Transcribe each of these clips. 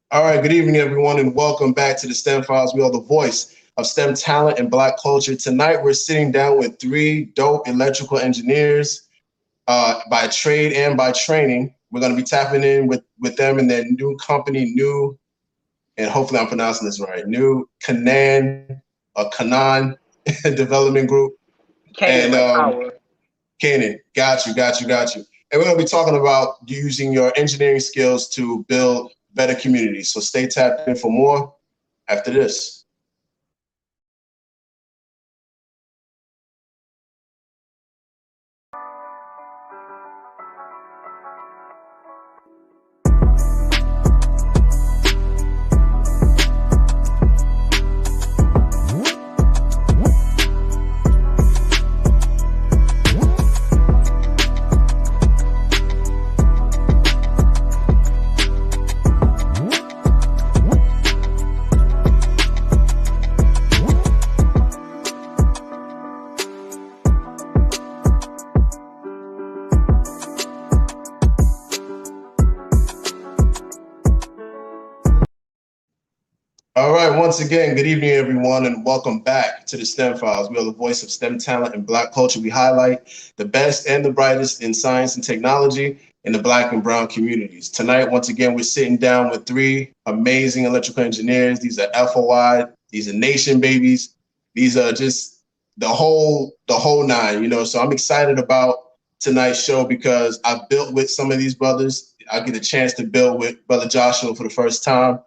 All right, good evening, everyone, and welcome back to the STEM Files. We are the voice of STEM talent and Black culture. Tonight, we're sitting down with three dope electrical engineers by trade and by training. We're going to be tapping in with them and their new company, and hopefully I'm pronouncing this right, new Canaan Development Group. Canaan like power. Canaan, got you. And we're going to be talking about using your engineering skills to build better communities. So stay tapped in for more after this. All right, once again, good evening, everyone, and welcome back to the STEM Files. We are the voice of STEM talent and Black culture. We highlight the best and the brightest in science and technology in the Black and Brown communities. Tonight, once again, we're sitting down with three amazing electrical engineers. These are FOI, these are nation babies. These are just the whole nine, So I'm excited about tonight's show because I built with some of these brothers. I get a chance to build with Brother Joshua for the first time.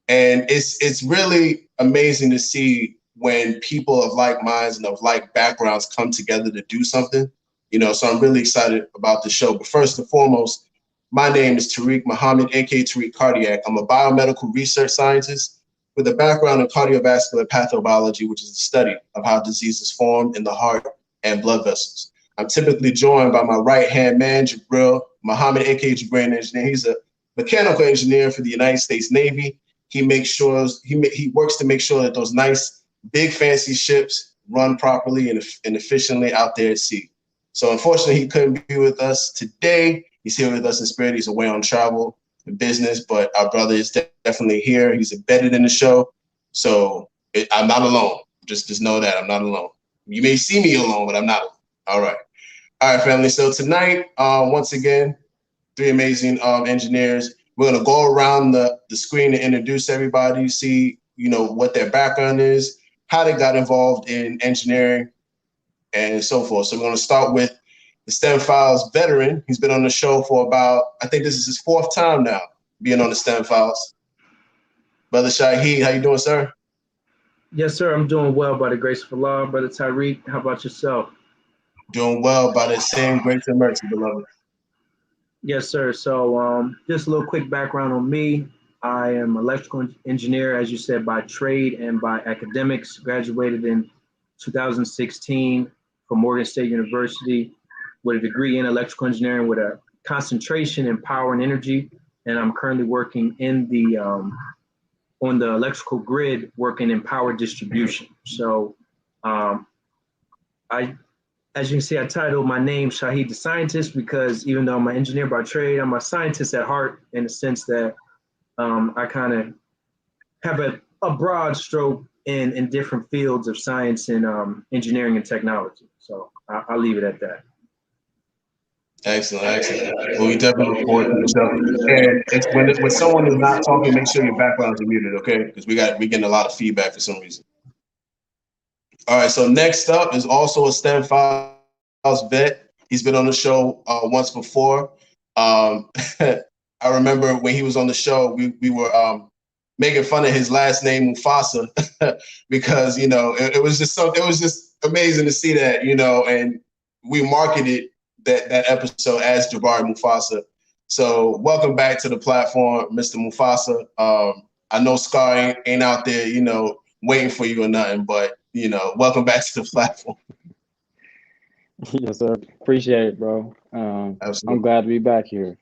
And it's really amazing to see when people of like minds and of like backgrounds come together to do something, so I'm really excited about the show. But first and foremost, my name is Tariq Muhammad, aka Tariq Cardiac. I'm a biomedical research scientist with a background in cardiovascular pathobiology, which is the study of how diseases form in the heart and blood vessels. I'm typically joined by my right-hand man, Jabril Muhammad, aka Jabril Engineer. He's a mechanical engineer for the United States Navy. He makes sure he works to make sure that those nice, big, fancy ships run properly and efficiently out there at sea. So unfortunately, he couldn't be with us today. He's here with us in spirit. He's away on travel and business, but our brother is definitely here. He's embedded in the show. So I'm not alone. Just know that I'm not alone. You may see me alone, but I'm not alone. All right, family. So tonight, once again, three amazing engineers. We're going to go around the screen to introduce everybody, see, what their background is, how they got involved in engineering, and so forth. So we're going to start with the STEM Files veteran. He's been on the show for about, I think this is his fourth time now being on the STEM Files. Brother Shahid, how you doing, sir? Yes, sir. I'm doing well by the grace of Allah. Brother Tariq, how about yourself? Doing well by the same grace and mercy, beloved. Yes, sir. So just a little quick background on me. I am an electrical engineer, as you said, by trade and by academics. Graduated in 2016 from Morgan State University with a degree in electrical engineering with a concentration in power and energy. And I'm currently working in the on the electrical grid, working in power distribution. So as you can see, I titled my name Shahid the Scientist because even though I'm an engineer by trade, I'm a scientist at heart in the sense that I kind of have a broad stroke in different fields of science and engineering and technology. So I'll leave it at that. Excellent. Well, we definitely look forward to the show. And it's when someone is not talking, make sure your backgrounds are muted, okay? Because we're getting a lot of feedback for some reason. All right, so next up is also a STEM Files vet. He's been on the show once before. I remember when he was on the show, we were making fun of his last name Mufasa because it was just amazing to see that, and we marketed that episode as Jabari Mufasa. So welcome back to the platform, Mr. Mufasa. I know Scar ain't out there, waiting for you or nothing, but welcome back to the platform. Yes, sir. Appreciate it, bro. Absolutely. I'm glad to be back here.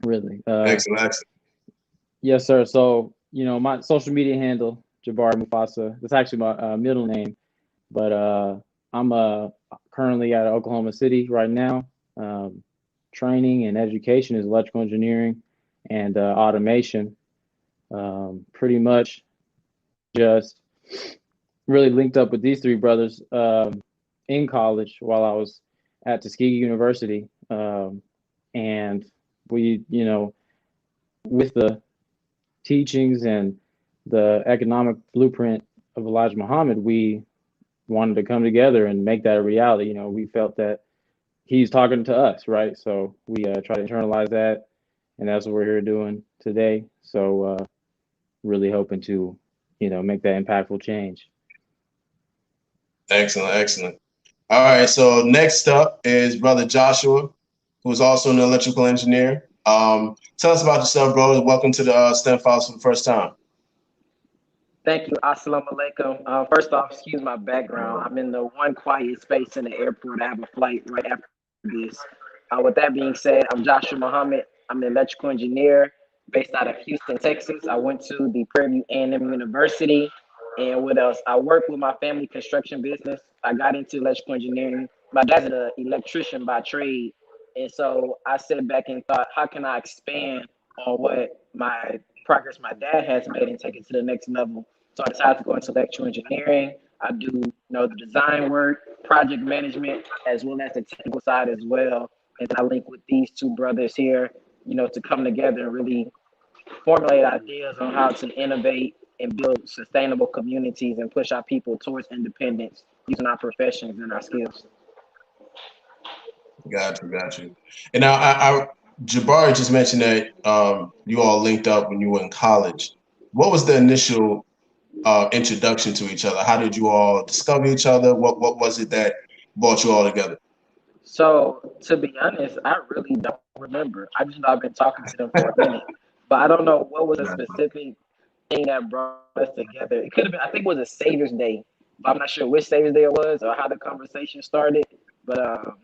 Really. Excellent. Yes, sir. So, my social media handle, Jabari Mufasa. That's actually my middle name, but I'm currently at Oklahoma City right now. Training and education is electrical engineering and automation. Pretty much just really linked up with these three brothers in college while I was at Tuskegee University. And we, with the teachings and the economic blueprint of Elijah Muhammad, we wanted to come together and make that a reality. We felt that he's talking to us, right? So we try to internalize that, and that's what we're here doing today. So really hoping to, make that impactful change. Excellent, excellent. All right, so next up is Brother Joshua, who's also an electrical engineer. Tell us about yourself, bro. Welcome to the STEM Files for the first time. Thank you. Assalamu alaikum. First off, excuse my background. I'm in the one quiet space in the airport. I have a flight right after this. With that being said, I'm Joshua Muhammad. I'm an electrical engineer based out of Houston, Texas. I went to the Prairie View A&M University. And what else? I work with my family construction business. I got into electrical engineering. My dad's an electrician by trade. And so I sat back and thought, how can I expand on what my progress my dad has made and take it to the next level? So I decided to go into electrical engineering. I do, the design work, project management, as well as the technical side as well. And I link with these two brothers here, to come together and really formulate ideas on how to innovate and build sustainable communities and push our people towards independence using our professions and our skills. Got you. And now, Jabari just mentioned that you all linked up when you were in college. What was the initial introduction to each other? How did you all discover each other? What was it that brought you all together? So, to be honest, I really don't remember. I just know I've been talking to them for a minute, but I don't know what was a specific thing that brought us together. It could have been, I think it was a Savior's Day, but I'm not sure which Savior's Day it was or how the conversation started, but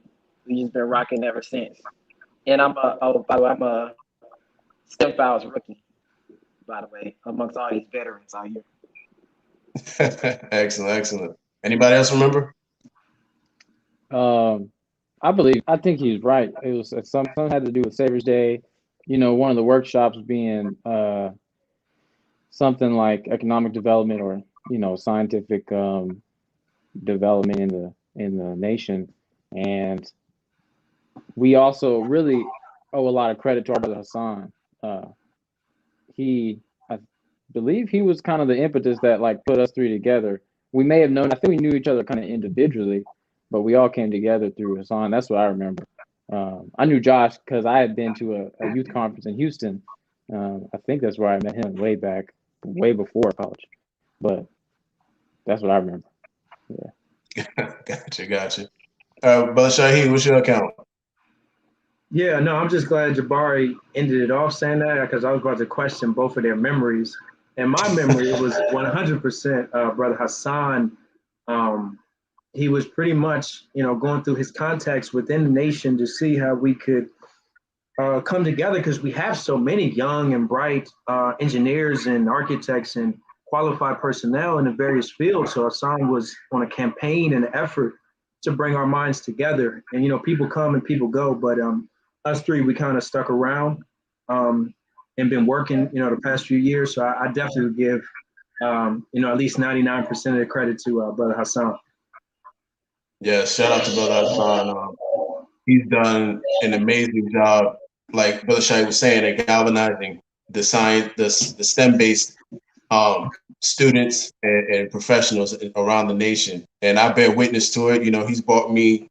we just been rocking ever since. And by the way, I'm a STEM Files rookie, by the way, amongst all these veterans out here. Excellent. Anybody else remember? I think he's right. It was something had to do with Savior's Day. One of the workshops being something like economic development or scientific development in the nation, and we also really owe a lot of credit to our brother Hassan. I believe he was kind of the impetus that put us three together. We may have known, I think we knew each other kind of individually, but we all came together through Hassan. That's what I remember. I knew Josh because I had been to a youth conference in Houston. I think that's where I met him way before college. But that's what I remember. Yeah. Gotcha. Brother Shaheed, what's your account? Yeah, no, I'm just glad Jabari ended it off saying that because I was about to question both of their memories. And my memory was 100% Brother Hassan. He was pretty much, going through his contacts within the nation to see how we could come together because we have so many young and bright engineers and architects and qualified personnel in the various fields. So Hassan was on a campaign and effort to bring our minds together. And, people come and people go, but us three, we kind of stuck around and been working, the past few years. So I definitely would give, at least 99% of the credit to Brother Hassan. Yeah, shout out to Brother Hassan. He's done an amazing job, like Brother Shai was saying, at galvanizing the science, the STEM-based students and professionals around the nation. And I bear witness to it. He's brought me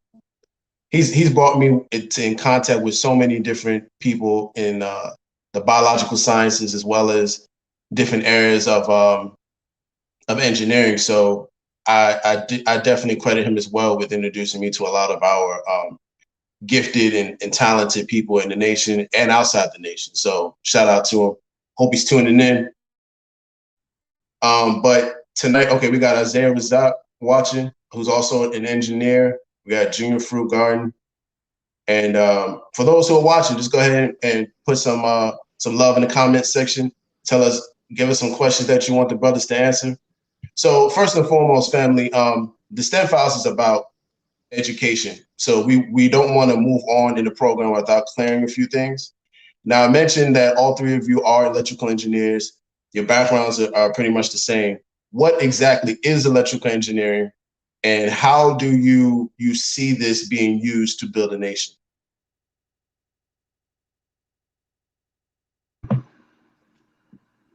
in contact with so many different people in the biological sciences as well as different areas of engineering. So I definitely credit him as well with introducing me to a lot of our gifted and talented people in the nation and outside the nation. So shout out to him. Hope he's tuning in. But tonight, okay, we got Isaiah Razak watching, who's also an engineer. We got Junior Fruit Garden. And for those who are watching, just go ahead and put some love in the comments section. Give us some questions that you want the brothers to answer. So first and foremost, family, the STEM Files is about education. So we don't want to move on in the program without clearing a few things. Now, I mentioned that all three of you are electrical engineers. Your backgrounds are pretty much the same. What exactly is electrical engineering, and how do you see this being used to build a nation?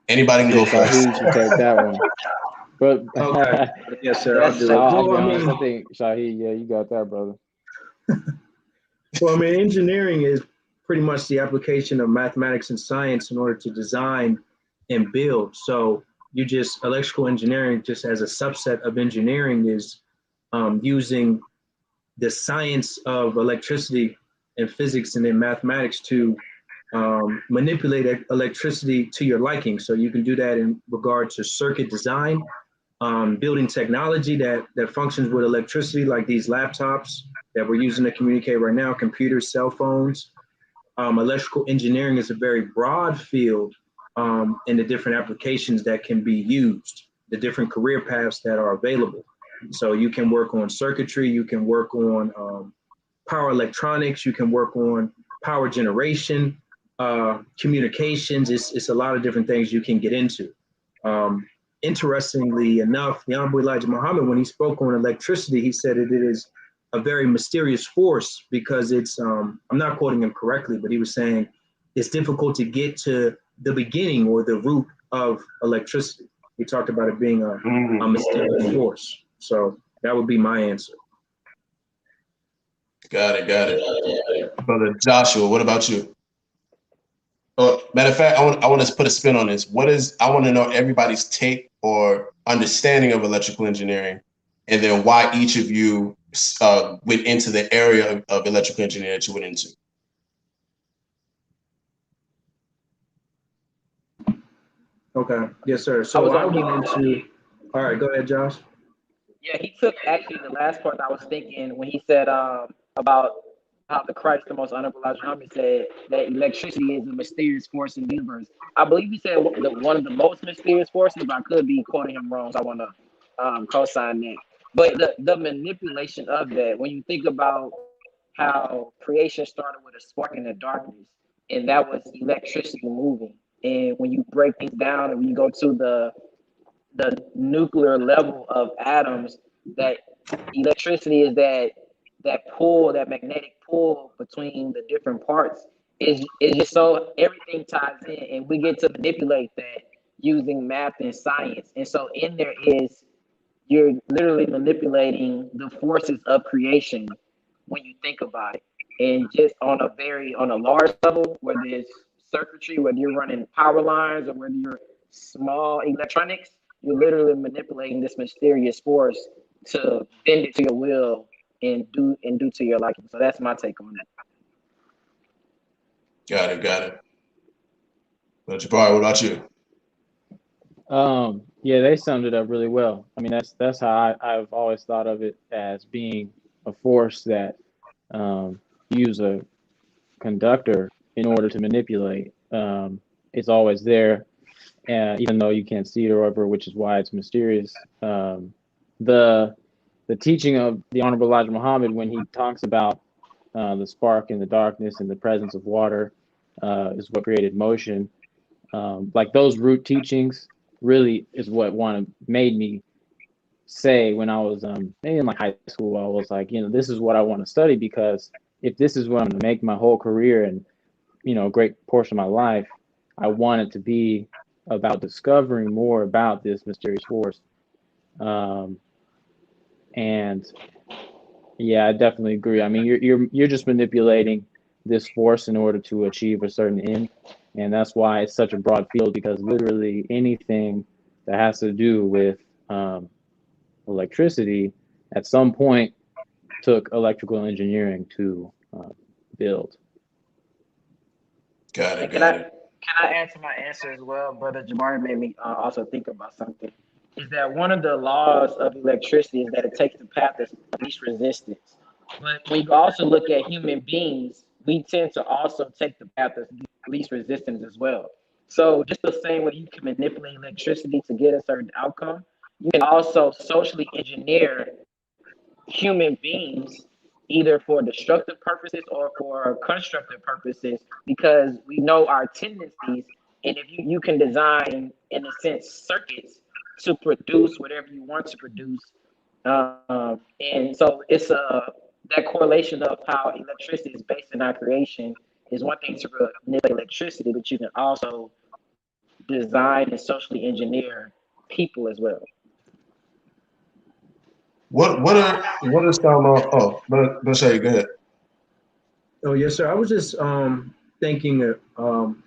Anybody can go first. Shahid should take that one. But Okay. Yes, sir. I'll do it. I'll be Well, honest. I think Shahid, yeah, you got that, brother. Well, I mean, engineering is pretty much the application of mathematics and science in order to design and build. So electrical engineering, just as a subset of engineering, is using the science of electricity and physics and then mathematics to manipulate electricity to your liking. So you can do that in regard to circuit design, building technology that functions with electricity, like these laptops that we're using to communicate right now, computers, cell phones. Electrical engineering is a very broad field in the different applications that can be used, the different career paths that are available. So you can work on circuitry, you can work on power electronics, you can work on power generation, communications. It's a lot of different things you can get into. Interestingly enough, the Honorable Elijah Muhammad, when he spoke on electricity, he said it is a very mysterious force because it's, I'm not quoting him correctly, but he was saying it's difficult to get to the beginning or the root of electricity. He talked about it being a mysterious force. So that would be my answer. Got it. Brother Joshua, what about you? Matter of fact, I want to put a spin on this. I want to know everybody's take or understanding of electrical engineering, and then why each of you went into the area of electrical engineering that you went into. Okay. Yes, sir. So I went into, all right, go ahead, Josh. Yeah, he took actually the last part I was thinking when he said about how the Christ, the most honorable Elijah Muhammad, said that electricity is a mysterious force in the universe. I believe he said one of the most mysterious forces, but I could be quoting him wrong, so I want to co-sign that. But the manipulation of that, when you think about how creation started with a spark in the darkness, and that was electricity moving. And when you break things down and when you go to the nuclear level of atoms, that electricity is that pull, that magnetic pull between the different parts is just so everything ties in, and we get to manipulate that using math and science. And so in there is you're literally manipulating the forces of creation when you think about it. And just on a large level, whether it's circuitry, whether you're running power lines or whether you're small electronics, you're literally manipulating this mysterious force to bend it to your will and do to your liking. So that's my take on it. Got it. But Jabari, what about you? Yeah, they summed it up really well. I mean, that's how I've always thought of it, as being a force that use a conductor in order to manipulate. It's always there, even though you can't see it or whatever, which is why it's mysterious. The teaching of the Honorable Elijah Muhammad, when he talks about the spark in the darkness and the presence of water is what created motion. Like those root teachings really is what made me say when I was maybe in like high school, I was like, this is what I want to study, because if this is what I'm going to make my whole career and a great portion of my life, I want it to be about discovering more about this mysterious force. And yeah, I definitely agree. I mean, you're just manipulating this force in order to achieve a certain end, and that's why it's such a broad field, because literally anything that has to do with electricity at some point took electrical engineering to build. Got it. Can I add to my answer as well? Brother Jabari made me also think about something. Is that one of the laws of electricity is that it takes the path of least resistance. But when you also look at human beings, we tend to also take the path of least resistance as well. So just the same way you can manipulate electricity to get a certain outcome, you can also socially engineer human beings either for destructive purposes or for constructive purposes, because we know our tendencies And if you can design, in a sense, circuits to produce whatever you want to produce. And so it's that correlation of how electricity is based in our creation is one thing to manipulate electricity, but you can also design and socially engineer people as well. What are some but Shay, go ahead. Oh, yes, sir. I was just thinking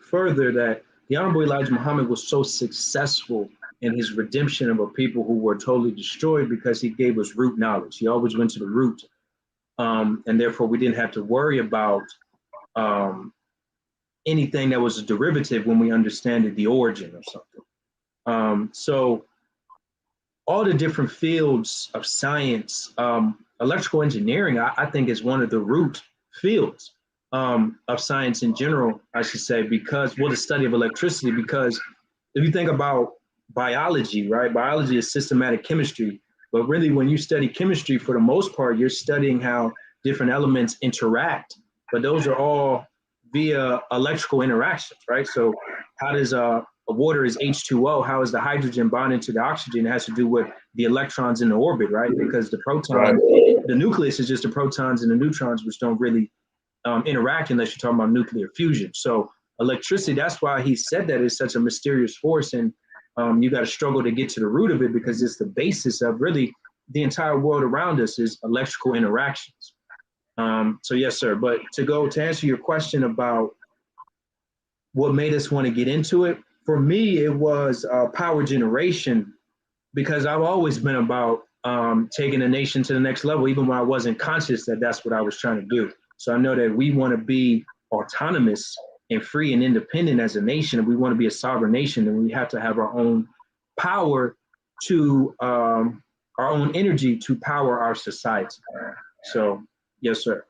further that the Honorable Elijah Muhammad was so successful in his redemption of a people who were totally destroyed because he gave us root knowledge. He always went to the root. And therefore, we didn't have to worry about anything that was a derivative when we understood the origin of something. So all the different fields of science, electrical engineering, I think is one of the root fields of science in general, I should say, because, well, the study of electricity, because if you think about biology, right? Biology is systematic chemistry, but really when you study chemistry, for the most part, you're studying how different elements interact, but those are all via electrical interactions, right? So how does water is H2O, how is the hydrogen bonded to the oxygen? It has to do with the electrons in the orbit, right? Because the proton, the nucleus is just the protons and the neutrons, which don't really interact unless you're talking about nuclear fusion. So electricity, that's why he said that is such a mysterious force, and you got to struggle to get to the root of it, because it's the basis of really the entire world around us is electrical interactions. So yes, sir. But to answer your question about what made us want to get into it, for me, it was power generation, because I've always been about taking a nation to the next level, even when I wasn't conscious that that's what I was trying to do. So I know that we want to be autonomous and free and independent as a nation. If we want to be a sovereign nation, then we have to have our own power to our own energy to power our society. So, yes, sir.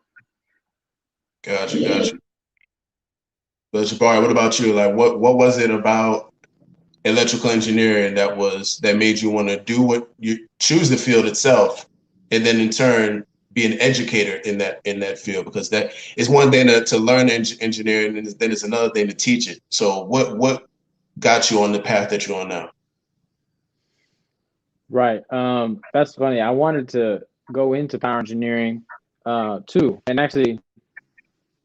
Gotcha. But Jabari, what about you? Like, what was it about electrical engineering that made you want to do what you choose the field itself, and then in turn be an educator in that field? Because that is one thing to learn engineering, and then it's another thing to teach it. So what got you on the path that you're on now? Right. That's funny. I wanted to go into power engineering too. And actually,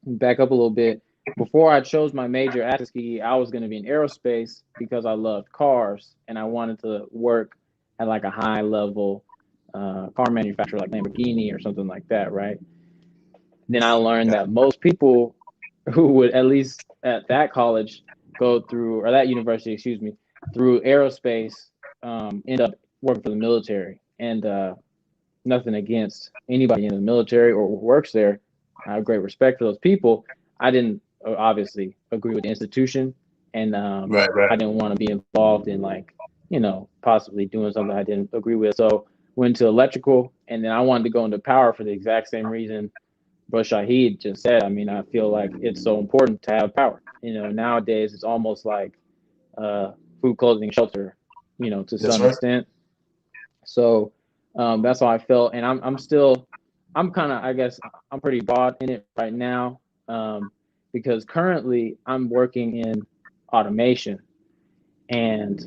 back up a little bit. Before I chose my major at Tuskegee, I was going to be in aerospace because I loved cars and I wanted to work at like a high level car manufacturer like Lamborghini or something like that, right? Then I learned that most people who would, at least at that college, go through, or that university, excuse me, through aerospace, end up working for the military. And nothing against anybody in the military or works there. I have great respect for those people. I didn't obviously agree with the institution, and Right. I didn't want to be involved in, like, possibly doing something I didn't agree with. So went to electrical, and then I wanted to go into power for the exact same reason Bro Shahid just said. I mean, I feel like it's so important to have power. Nowadays it's almost like food, clothing, shelter, to some extent. So that's how I felt, and I'm kind of, I guess, I'm pretty bought in it right now, because currently I'm working in automation, and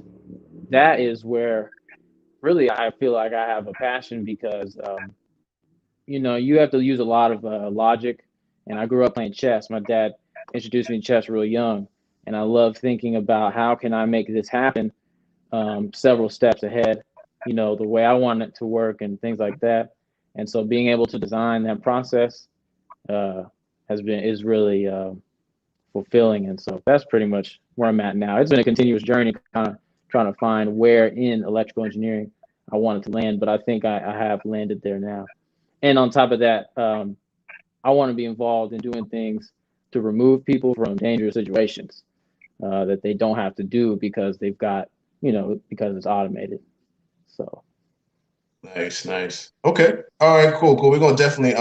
that is where really I feel like I have a passion, because you have to use a lot of logic, and I grew up playing chess. My dad introduced me to chess real young, and I love thinking about how can I make this happen several steps ahead, the way I want it to work and things like that. And so being able to design that process is really fulfilling. And so that's pretty much where I'm at now. It's been a continuous journey, kind of trying to find where in electrical engineering I wanted to land, but I think I have landed there now. And on top of that, I want to be involved in doing things to remove people from dangerous situations that they don't have to do because they've got, because it's automated. So. Nice. Okay. All right, cool. We're gonna definitely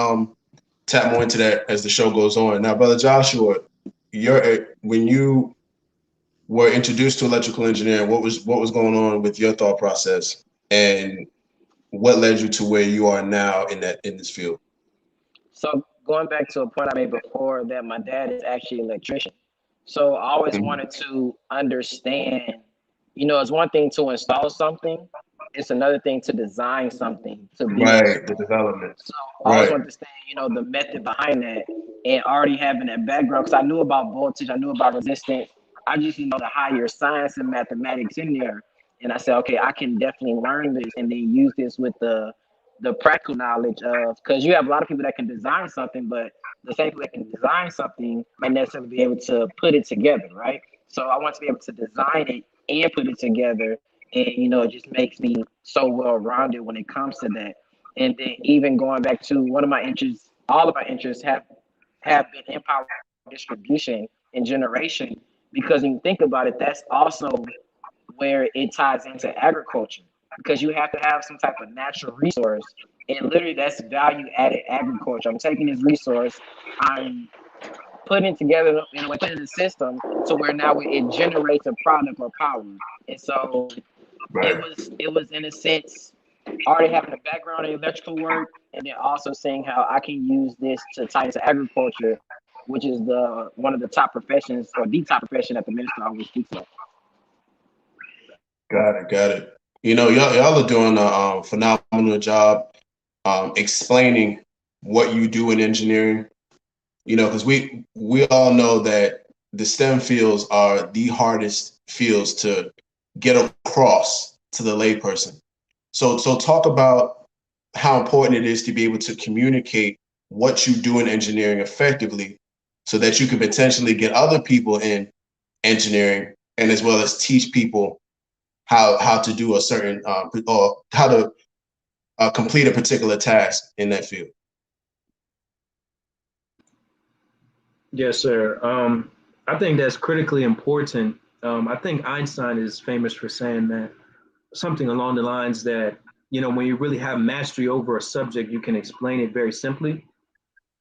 tap more into that as the show goes on. Now, Brother Joshua, when you were introduced to electrical engineering, what was going on with your thought process, and what led you to where you are now in this field? So going back to a point I made before, that my dad is actually an electrician. So I always Mhm. wanted to understand, it's one thing to install something, it's another thing to design something to build Right, the something. development. So I always Right, wanted to understand, the method behind that, and already having that background, because I knew about voltage, I knew about resistance. I just didn't know the higher science and mathematics in there. And I said, okay, I can definitely learn this and then use this with the practical knowledge of, because you have a lot of people that can design something, but the same people that can design something might necessarily be able to put it together, right? So I want to be able to design it and put it together, and it just makes me so well rounded when it comes to that. And then even going back to one of my interests, all of my interests have been in power distribution and generation, because when you think about it, that's also where it ties into agriculture, because you have to have some type of natural resource, and literally that's value added agriculture. I'm taking this resource, I'm putting it together and within the system to where now it generates a product or power. And so it right. was it was in a sense already having a background in electrical work, and then also seeing how I can use this to tie into agriculture, which is the one of the top professions, or the top profession that the minister always speaks of. Got it, got it. Y'all are doing a phenomenal job explaining what you do in engineering. Because we all know that the STEM fields are the hardest fields to get across to the layperson. So talk about how important it is to be able to communicate what you do in engineering effectively, so that you can potentially get other people in engineering, and as well as teach people how to do a certain or how to complete a particular task in that field. Yes, sir. I think that's critically important. I think Einstein is famous for saying that something along the lines that, when you really have mastery over a subject, you can explain it very simply.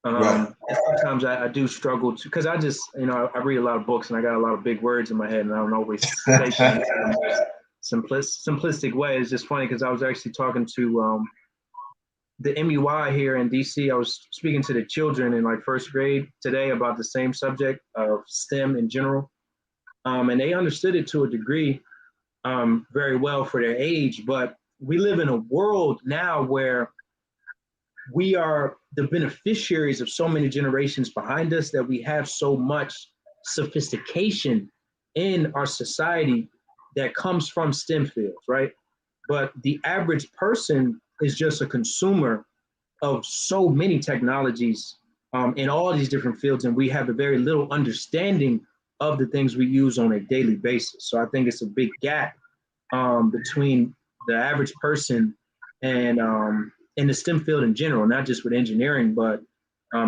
Right. And sometimes I do struggle to, because I just, I read a lot of books and I got a lot of big words in my head, and I don't always say things in the most simplistic way. It's just funny because I was actually talking to the MUI here in DC. I was speaking to the children in like first grade today about the same subject of STEM in general. And they understood it to a degree very well for their age. But we live in a world now where we are the beneficiaries of so many generations behind us, that we have so much sophistication in our society that comes from STEM fields, right? But the average person is just a consumer of so many technologies in all these different fields, and we have a very little understanding of the things we use on a daily basis. So I think it's a big gap between the average person and in the STEM field in general, not just with engineering, but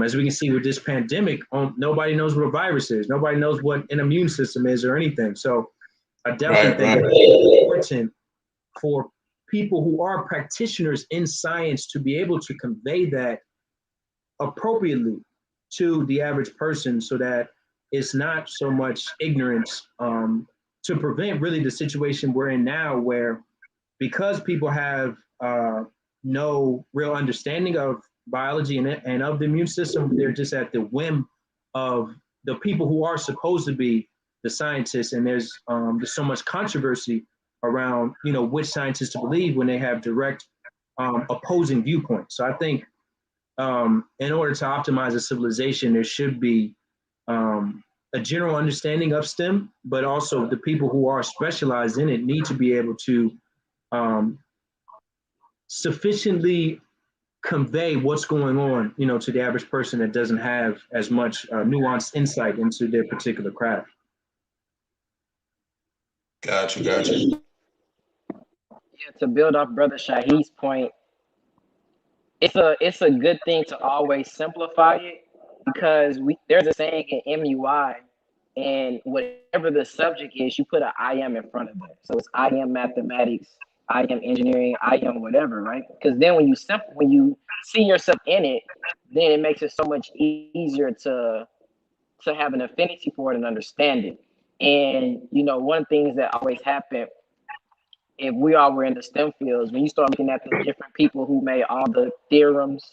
as we can see with this pandemic, nobody knows what a virus is. Nobody knows what an immune system is or anything. So I definitely Right, think right. it's important for people who are practitioners in science to be able to convey that appropriately to the average person, so that it's not so much ignorance, to prevent really the situation we're in now, where because people have no real understanding of biology and of the immune system, they're just at the whim of the people who are supposed to be the scientists. And there's so much controversy around which scientists to believe when they have direct opposing viewpoints. So I think in order to optimize a civilization, there should be a general understanding of STEM, but also the people who are specialized in it need to be able to um, sufficiently convey what's going on, to the average person that doesn't have as much nuanced insight into their particular craft. Gotcha, gotcha. Yeah, to build off Brother Shahid's point, it's a good thing to always simplify it, because there's a saying in MUI, and whatever the subject is, you put an I am in front of it. So it's I am mathematics, I am engineering, I am whatever, right? Because then when you see yourself in it, then it makes it so much easier to have an affinity for it and understand it. And one of the things that always happen if we all were in the STEM fields, when you start looking at the different people who made all the theorems,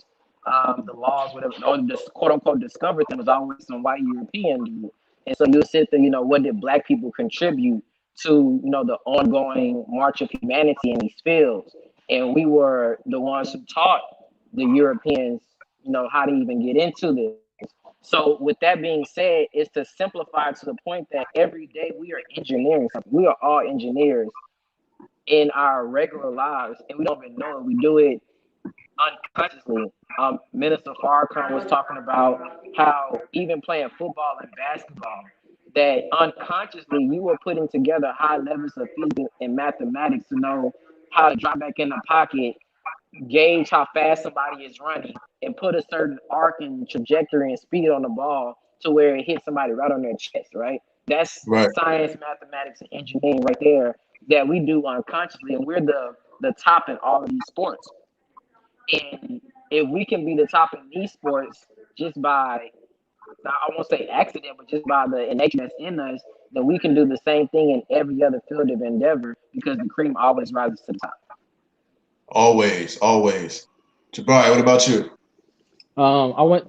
the laws, whatever, or the quote unquote discovered them, was always some white European dude. And so you'll sit there, what did Black people contribute to, the ongoing march of humanity in these fields? And we were the ones who taught the Europeans, how to even get into this. So with that being said, it's to simplify to the point that every day we are engineering something. We are all engineers in our regular lives, and we don't even know it. We do it unconsciously. Minister Farrakhan was talking about how even playing football and basketball, that unconsciously you were putting together high levels of physics and mathematics to know how to drop back in the pocket, gauge how fast somebody is running, and put a certain arc and trajectory and speed on the ball to where it hits somebody right on their chest, right? That's Right. science, mathematics, and engineering right there that we do unconsciously, and we're the top in all of these sports. And if we can be the top in these sports just by, I won't say accident, but just by the innate that's in us, then we can do the same thing in every other field of endeavor because the cream always rises to the top. Always, always. Jabari, what about you?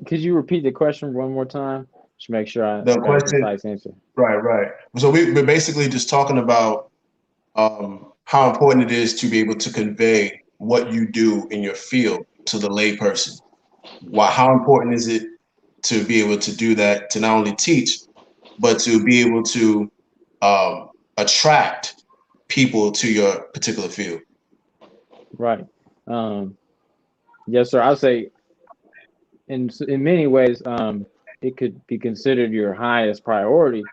Could you repeat the question one more time? Just make sure I The got a question, concise answer. right. So we're basically just talking about how important it is to be able to convey what you do in your field to the layperson. How important is it to be able to do that, to not only teach, but to be able to attract people to your particular field? Right. Yes, sir. I'd say in many ways, it could be considered your highest priority,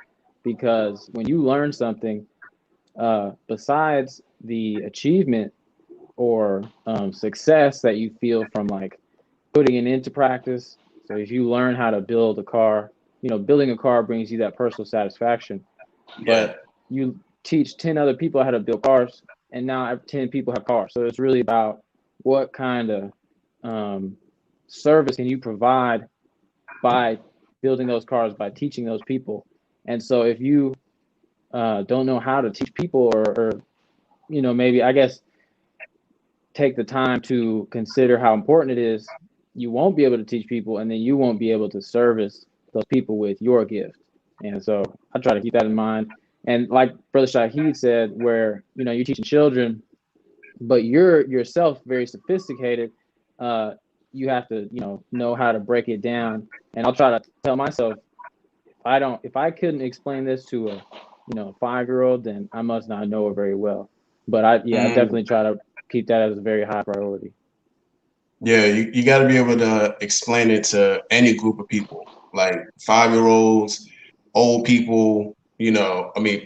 because when you learn something, besides the achievement or success that you feel from like putting it into practice. So if you learn how to build a car, building a car brings you that personal satisfaction. But you teach 10 other people how to build cars, and now 10 people have cars. So it's really about what kind of service can you provide by building those cars, by teaching those people. And so if you don't know how to teach people, or maybe, I guess, take the time to consider how important it is, you won't be able to teach people, and then you won't be able to service those people with your gift. And so I try to keep that in mind. And like Brother Shahid said, where you're teaching children, but you're yourself very sophisticated, you have to know how to break it down. And I'll try to tell myself, if I couldn't explain this to a 5-year-old, then I must not know it very well. But I definitely try to keep that as a very high priority. Yeah, you got to be able to explain it to any group of people, like 5-year-olds, old people,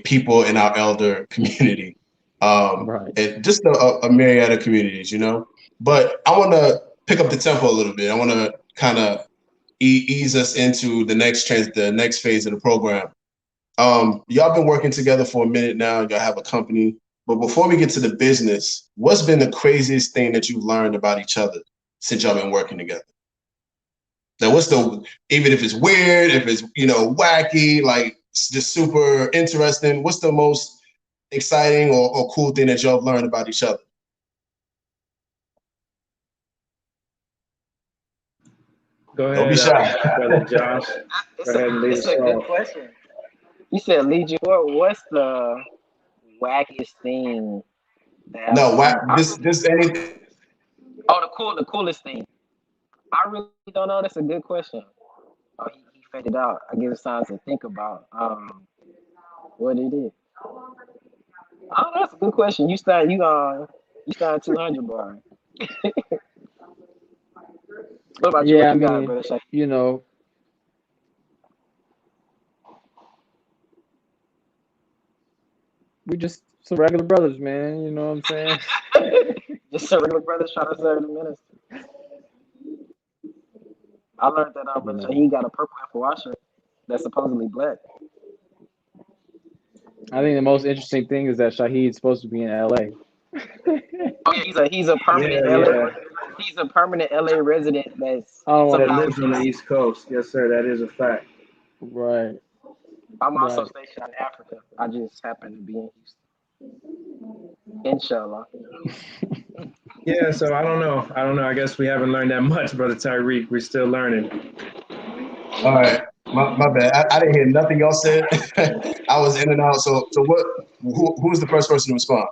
people in our elder community, Right. and just a myriad of communities, But I want to pick up the tempo a little bit. I want to kind of ease us into the next phase of the program. Y'all been working together for a minute now. Y'all have a company. But before we get to the business, what's been the craziest thing that you've learned about each other since y'all been working together? Now, even if it's weird, if it's, wacky, like just super interesting, what's the most exciting or cool thing that y'all have learned about each other? Go ahead, Don't be shy. Brother Josh. Go ahead and lead us It's a good off. question. You said lead you forward. What's the wackiest thing that No, I've just anything. Oh, the coolest thing. I really don't know. That's a good question. Oh, he faded out. I give it time to think about what it is. Oh, that's a good question. You start 200 bar. What about you? Yeah, What you got, brother Shay? We just some regular brothers, man. You know what I'm saying? Just a regular brother trying to serve the minister. I learned that brother Shay, he got a purple Apple washer that's supposedly black. I think the most interesting thing is that Shahid's supposed to be in LA. Oh yeah, he's a permanent LA. He's a permanent LA resident that's that lives on the East Coast. Yes, sir. That is a fact. Right. I'm also stationed in Africa. I just happen to be in Houston. Inshallah. Yeah, so I don't know. I guess we haven't learned that much, Brother Tyreek. We're still learning. All right. My bad. I didn't hear nothing y'all said. I was in and out. So what? Who's the first person to respond?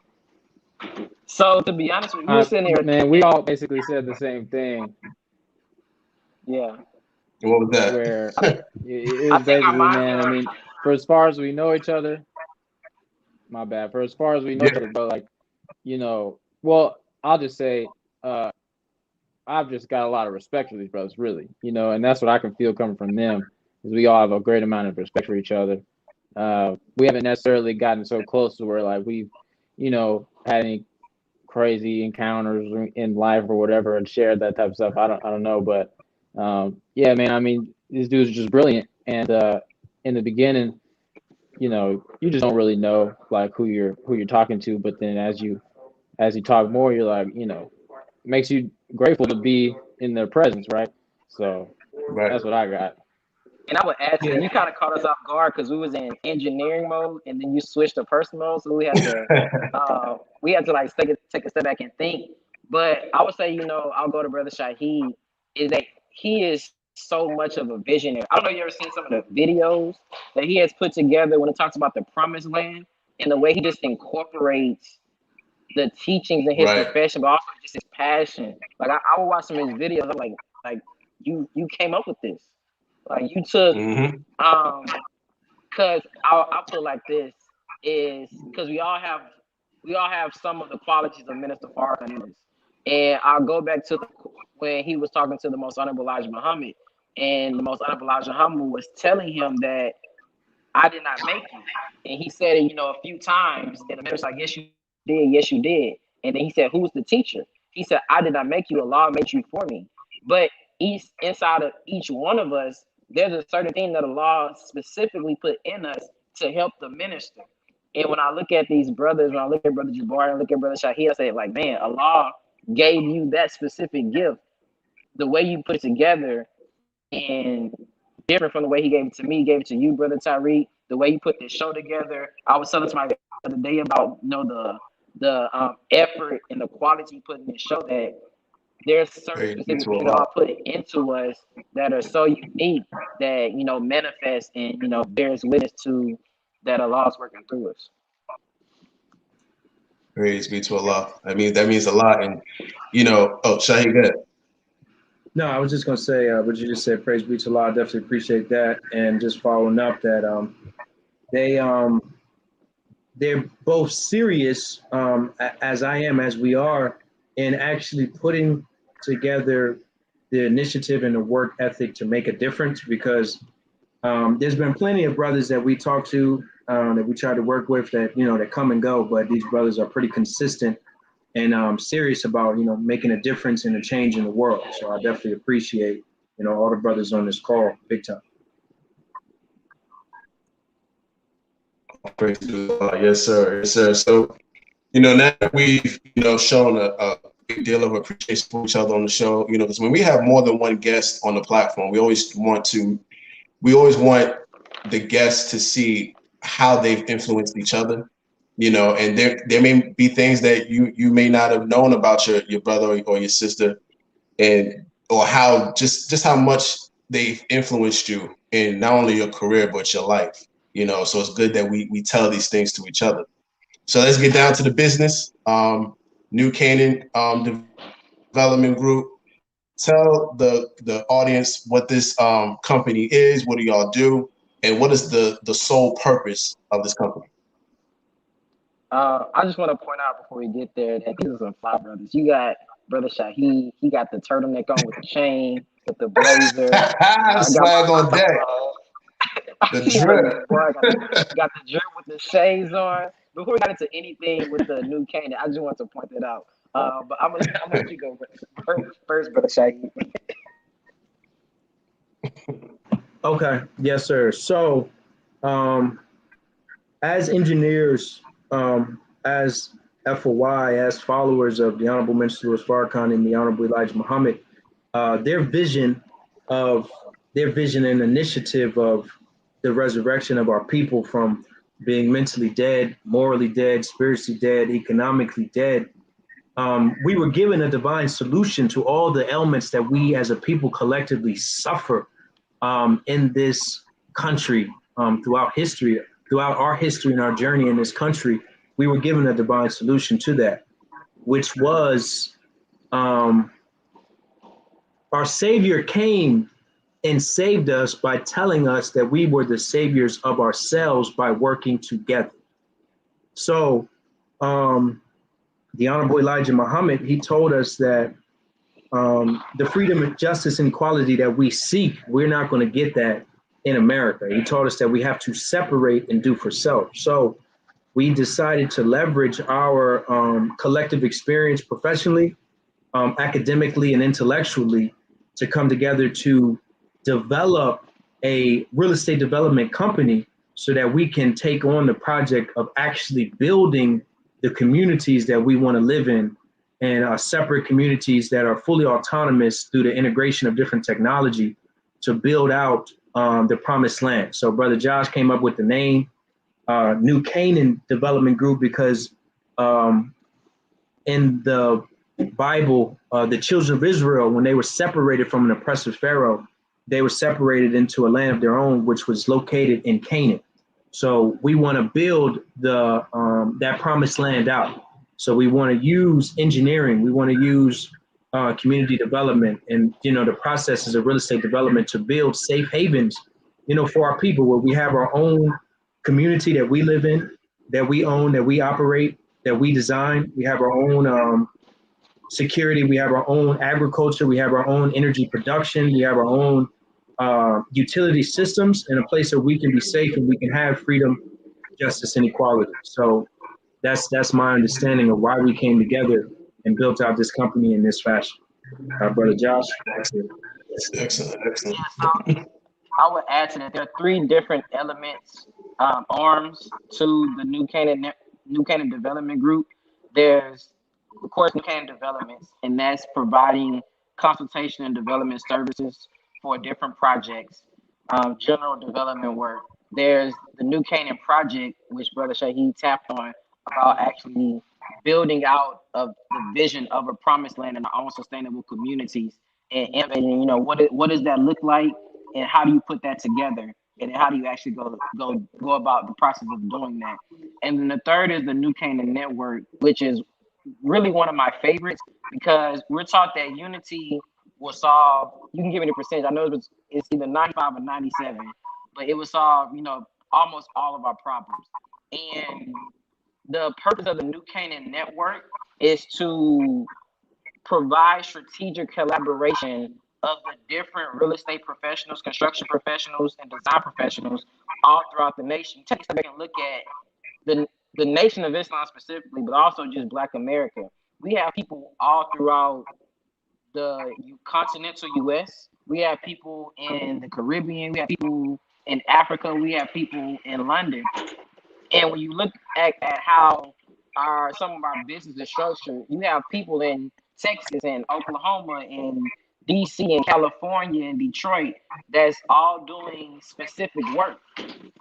So to be honest with you, we were sitting here. Man, we all basically said the same thing. Yeah. What was that? Where it was basically, man. I mean, for as far as we know each other, my bad. For as far as we know each other, but like, well, I'll just say, I've just got a lot of respect for these brothers, really, and that's what I can feel coming from them, is we all have a great amount of respect for each other. We haven't necessarily gotten so close to where like we've, had any crazy encounters in life or whatever and shared that type of stuff. I don't know, but yeah, man. I mean, these dudes are just brilliant, and in the beginning, you just don't really know like who you're talking to, but then as you talk more, you're like, it makes you grateful to be in their presence, right? So that's what I got. And I would add to that, you kind of caught us off guard because we was in engineering mode, and then you switched to person mode, so we had to like take a step back and think. But I would say, I'll go to Brother Shaheed, is that he is so much of a visionary. I don't know if you ever seen some of the videos that he has put together when it talks about the promised land and the way he just incorporates the teachings in his profession, but also just his passion. Like I would watch some of his videos, I'm like you came up with this. Like you took, because I'll put it like this, is because we all have some of the qualities of Minister Farrakhan in us. And I'll go back to when he was talking to the Most Honorable Elijah Muhammad, and the Most Honorable Elijah Muhammad was telling him that I did not make you. And he said it, a few times, and the minister's like, yes, you did, yes, you did. And then he said, who's the teacher? He said, I did not make you, Allah made you for me. But inside of each one of us, there's a certain thing that Allah specifically put in us to help the minister. And when I look at these brothers, when I look at Brother Jabbar and look at Brother Shaheed, I say, like, man, Allah gave you that specific gift. The way you put it together, and different from the way he gave it to me, gave it to you, Brother Tyreek. The way you put this show together, I was telling somebody the other day about the effort and the quality you put in this show, that there's certain specific things that are put into us that are so unique that manifest and bears witness to that Allah is working through us. Praise be to Allah. I mean, that means a lot. And Shaheed, go ahead. No, I was just going to say what you just said, praise be to Allah. I definitely appreciate that. And just following up that they're both serious, as I am, as we are, in actually putting together the initiative and the work ethic to make a difference, because there's been plenty of brothers that we talk to, that we try to work with, that, that come and go, but these brothers are pretty consistent and serious about, making a difference and a change in the world. So I definitely appreciate, all the brothers on this call, big time. Yes, sir. Yes, sir. So, now that we've, shown a big deal of appreciation for each other on the show, because when we have more than one guest on the platform, we always want the guests to see how they've influenced each other. And there may be things that you may not have known about your brother or your sister, or how just how much they've influenced you in not only your career but your life. So it's good that we tell these things to each other. So let's get down to the business. New Canaan Development Group. Tell the audience what this company is. What do y'all do, and what is the sole purpose of this company? I just want to point out before we get there that these are some fly brothers. You got Brother Shaheed. He got the turtleneck on with the chain, with the blazer. Swag on deck. The drip. Got the drip with the shades on. Before we got into anything with the New Canaan, I just want to point that out. But I'm gonna let you go first, Brother Shaheed. Okay. Yes, sir. So, as engineers, as FOI, as followers of the Honorable Minister Farrakhan and the Honorable Elijah Muhammad, their vision and initiative of the resurrection of our people from being mentally dead, morally dead, spiritually dead, economically dead. We were given a divine solution to all the ailments that we as a people collectively suffer in this country, throughout our history and our journey in this country, we were given a divine solution to that, which was our Savior came and saved us by telling us that we were the saviors of ourselves by working together. So the Honorable Elijah Muhammad, he told us that the freedom, justice, and equality that we seek, we're not going to get that in America. He told us that we have to separate and do for self. So we decided to leverage our collective experience professionally, academically, and intellectually to come together to develop a real estate development company so that we can take on the project of actually building the communities that we want to live in, and separate communities that are fully autonomous through the integration of different technology to build out the promised land. So Brother Josh came up with the name New Canaan Development Group because in the Bible, the children of Israel, when they were separated from an oppressive Pharaoh, they were separated into a land of their own, which was located in Canaan. So we want to build the that promised land out. So we want to use engineering. We want to use community development and, the processes of real estate development to build safe havens, for our people, where we have our own community that we live in, that we own, that we operate, that we design. We have our own security. We have our own agriculture. We have our own energy production. We have our own utility systems, in a place where we can be safe and we can have freedom, justice, and equality. So that's my understanding of why we came together and built out this company in this fashion. Brother Josh, that's it. Excellent. Yeah, so I would add to that. There are three different elements, arms to the New Canaan Development Group. There's, of course, New Canaan Developments, and that's providing consultation and development services for different projects, general development work. There's the New Canaan Project, which Brother Shaheed tapped on, about actually building out of the vision of a promised land and our own sustainable communities, and what does that look like, and how do you put that together, and how do you actually go about the process of doing that. And then the third is the New Canaan Network, which is really one of my favorites, because we're taught that unity will solve. You can give me the percentage. I know it's either 95 or 97, but it will solve almost all of our problems. And the purpose of the New Canaan Network is to provide strategic collaboration of the different real estate professionals, construction professionals, and design professionals all throughout the nation. Take a step back and look at the Nation of Islam specifically, but also just Black America. We have people all throughout the continental U.S. We have people in the Caribbean. We have people in Africa. We have people in London. And when you look at how some of our business is structured, you have people in Texas and Oklahoma and DC and California and Detroit that's all doing specific work.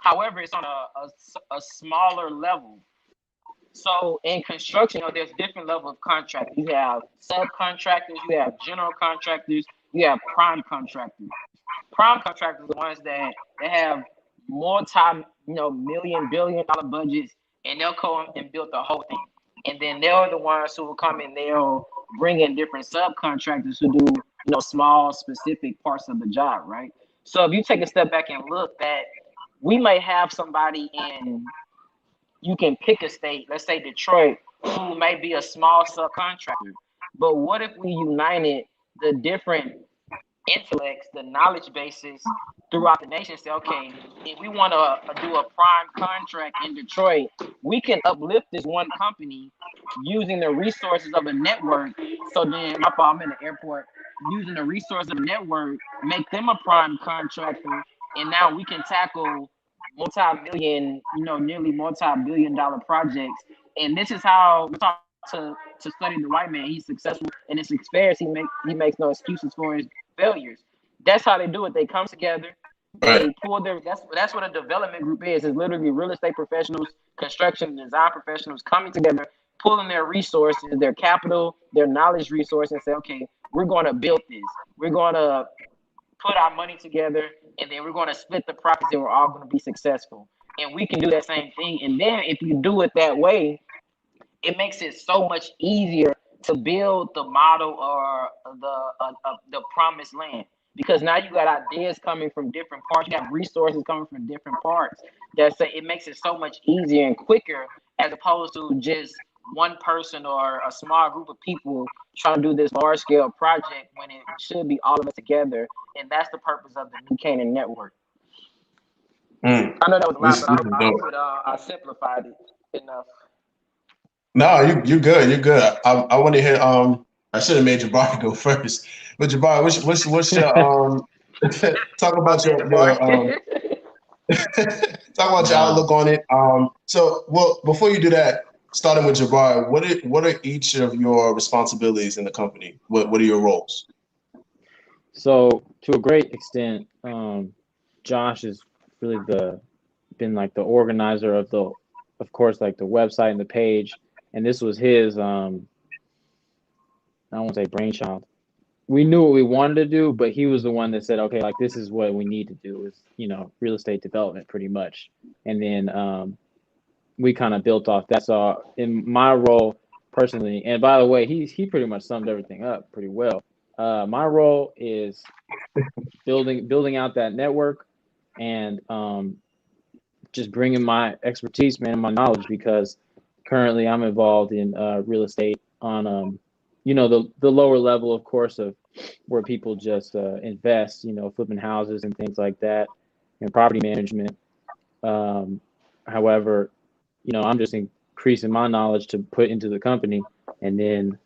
However, it's on a smaller level. So in construction, there's different levels of contractors. You have subcontractors, you have general contractors, you have prime contractors. Prime contractors are the ones that have million, billion-dollar budgets, and they'll come and build the whole thing. And then they're the ones who will come and they'll bring in different subcontractors who do small specific parts of the job, right? So if you take a step back and look, that we may have somebody in, you can pick a state, let's say Detroit, who may be a small subcontractor. But what if we united the different intellects, the knowledge bases throughout the nation, say, okay, if we want to do a prime contract in Detroit, we can uplift this one company using the resources of a network. So then, I'm in the airport, using the resources of the network, make them a prime contractor, and now we can tackle multi-million, nearly multi-billion-dollar projects. And this is how we talk to study the white man. He's successful in his affairs. He makes no excuses for his failures. That's how they do it. They come together. They pull their. That's what a development group is. It's literally real estate professionals, construction, design professionals coming together, pulling their resources, their capital, their knowledge resources, and say, okay, we're going to build this. We're going to put our money together, and then we're going to split the profits, and we're all going to be successful. And we can do that same thing. And then if you do it that way, it makes it so much easier to build the model or the promised land, because now you got ideas coming from different parts, you got resources coming from different parts. That's it makes it so much easier and quicker, as opposed to just one person or a small group of people trying to do this large scale project, when it should be all of us together. And that's the purpose of the New Canaan Network. Mm. I know that was a lot, but This is I dope. hope I simplified it enough. No, you good. You're good. I want to hear. I should have made Jabari go first, but Jabari, what's your talk My about bad, your Jabari. talk about your Nah. outlook on it. So well, before you do that, starting with Jabari, what are each of your responsibilities in the company? What are your roles? So to a great extent, Josh is really been like the organizer of course, like the website and the page, and this was his I won't say brainchild. We knew what we wanted to do, but he was the one that said, okay, like this is what we need to do, is real estate development pretty much. And then we kind of built off that. So in my role personally, and by the way, he pretty much summed everything up pretty well. My role is building out that network, and just bringing my expertise, man, and my knowledge, because currently I'm involved in real estate on the lower level, of course, of where people just invest, flipping houses and things like that, and property management. However, I'm just increasing my knowledge to put into the company, and then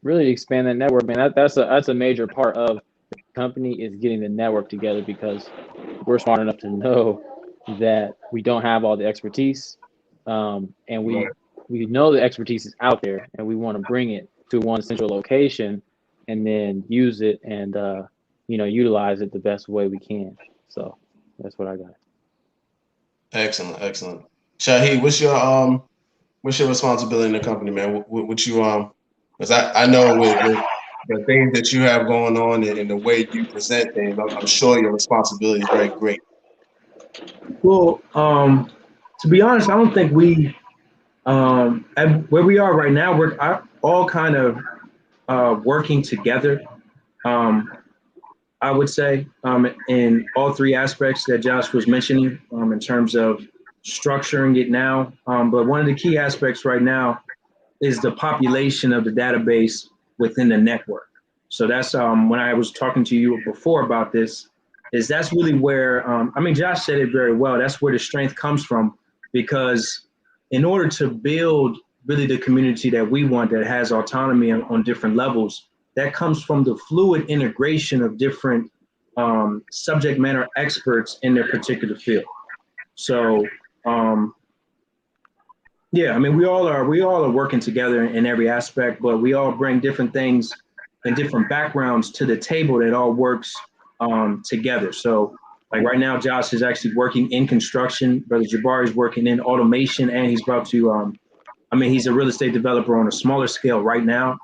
really expand that network, man. That's a major part of the company, is getting the network together, because we're smart enough to know that we don't have all the expertise, and we know the expertise is out there, and we want to bring it to one central location, and then use it and utilize it the best way we can. So that's what I got. Excellent. Shahid, what's your responsibility in the company, man? What you because I know with the things that you have going on and the way you present things, I'm sure your responsibility is very great. Well, to be honest, I don't think we, and where we are right now, we're all kind of working together. Um, I would say in all three aspects that Josh was mentioning, in terms of structuring it now. But one of the key aspects right now is the population of the database within the network. So that's when I was talking to you before about this, is that's really where, Josh said it very well. That's where the strength comes from, because in order to build really the community that we want, that has autonomy on different levels, that comes from the fluid integration of different subject matter experts in their particular field. So, yeah, we all are working together in every aspect, but we all bring different things and different backgrounds to the table that all works together. So, like right now, Josh is actually working in construction. Brother Jabari is working in automation, and he's about to. He's a real estate developer on a smaller scale right now,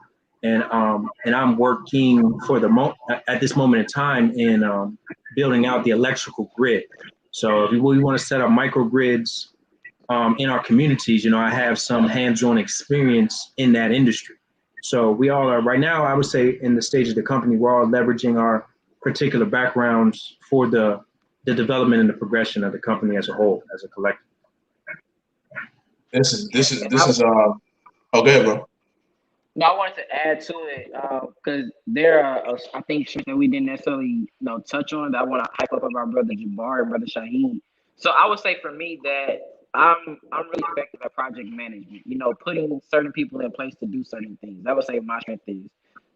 and I'm working for at this moment in time in building out the electrical grid. So if we want to set up microgrids in our communities, I have some hands-on experience in that industry. So we all are right now, I would say, in the stage of the company, we're all leveraging our particular backgrounds for the development and the progression of the company as a whole, as a collective. This is oh, go ahead, bro. No, I wanted to add to it because there are, I think, shit that we didn't necessarily touch on that I want to hype up our brother Jabbar and brother Shaheen. So I would say for me that I'm really effective at project management. Putting certain people in place to do certain things. I would say my strength is.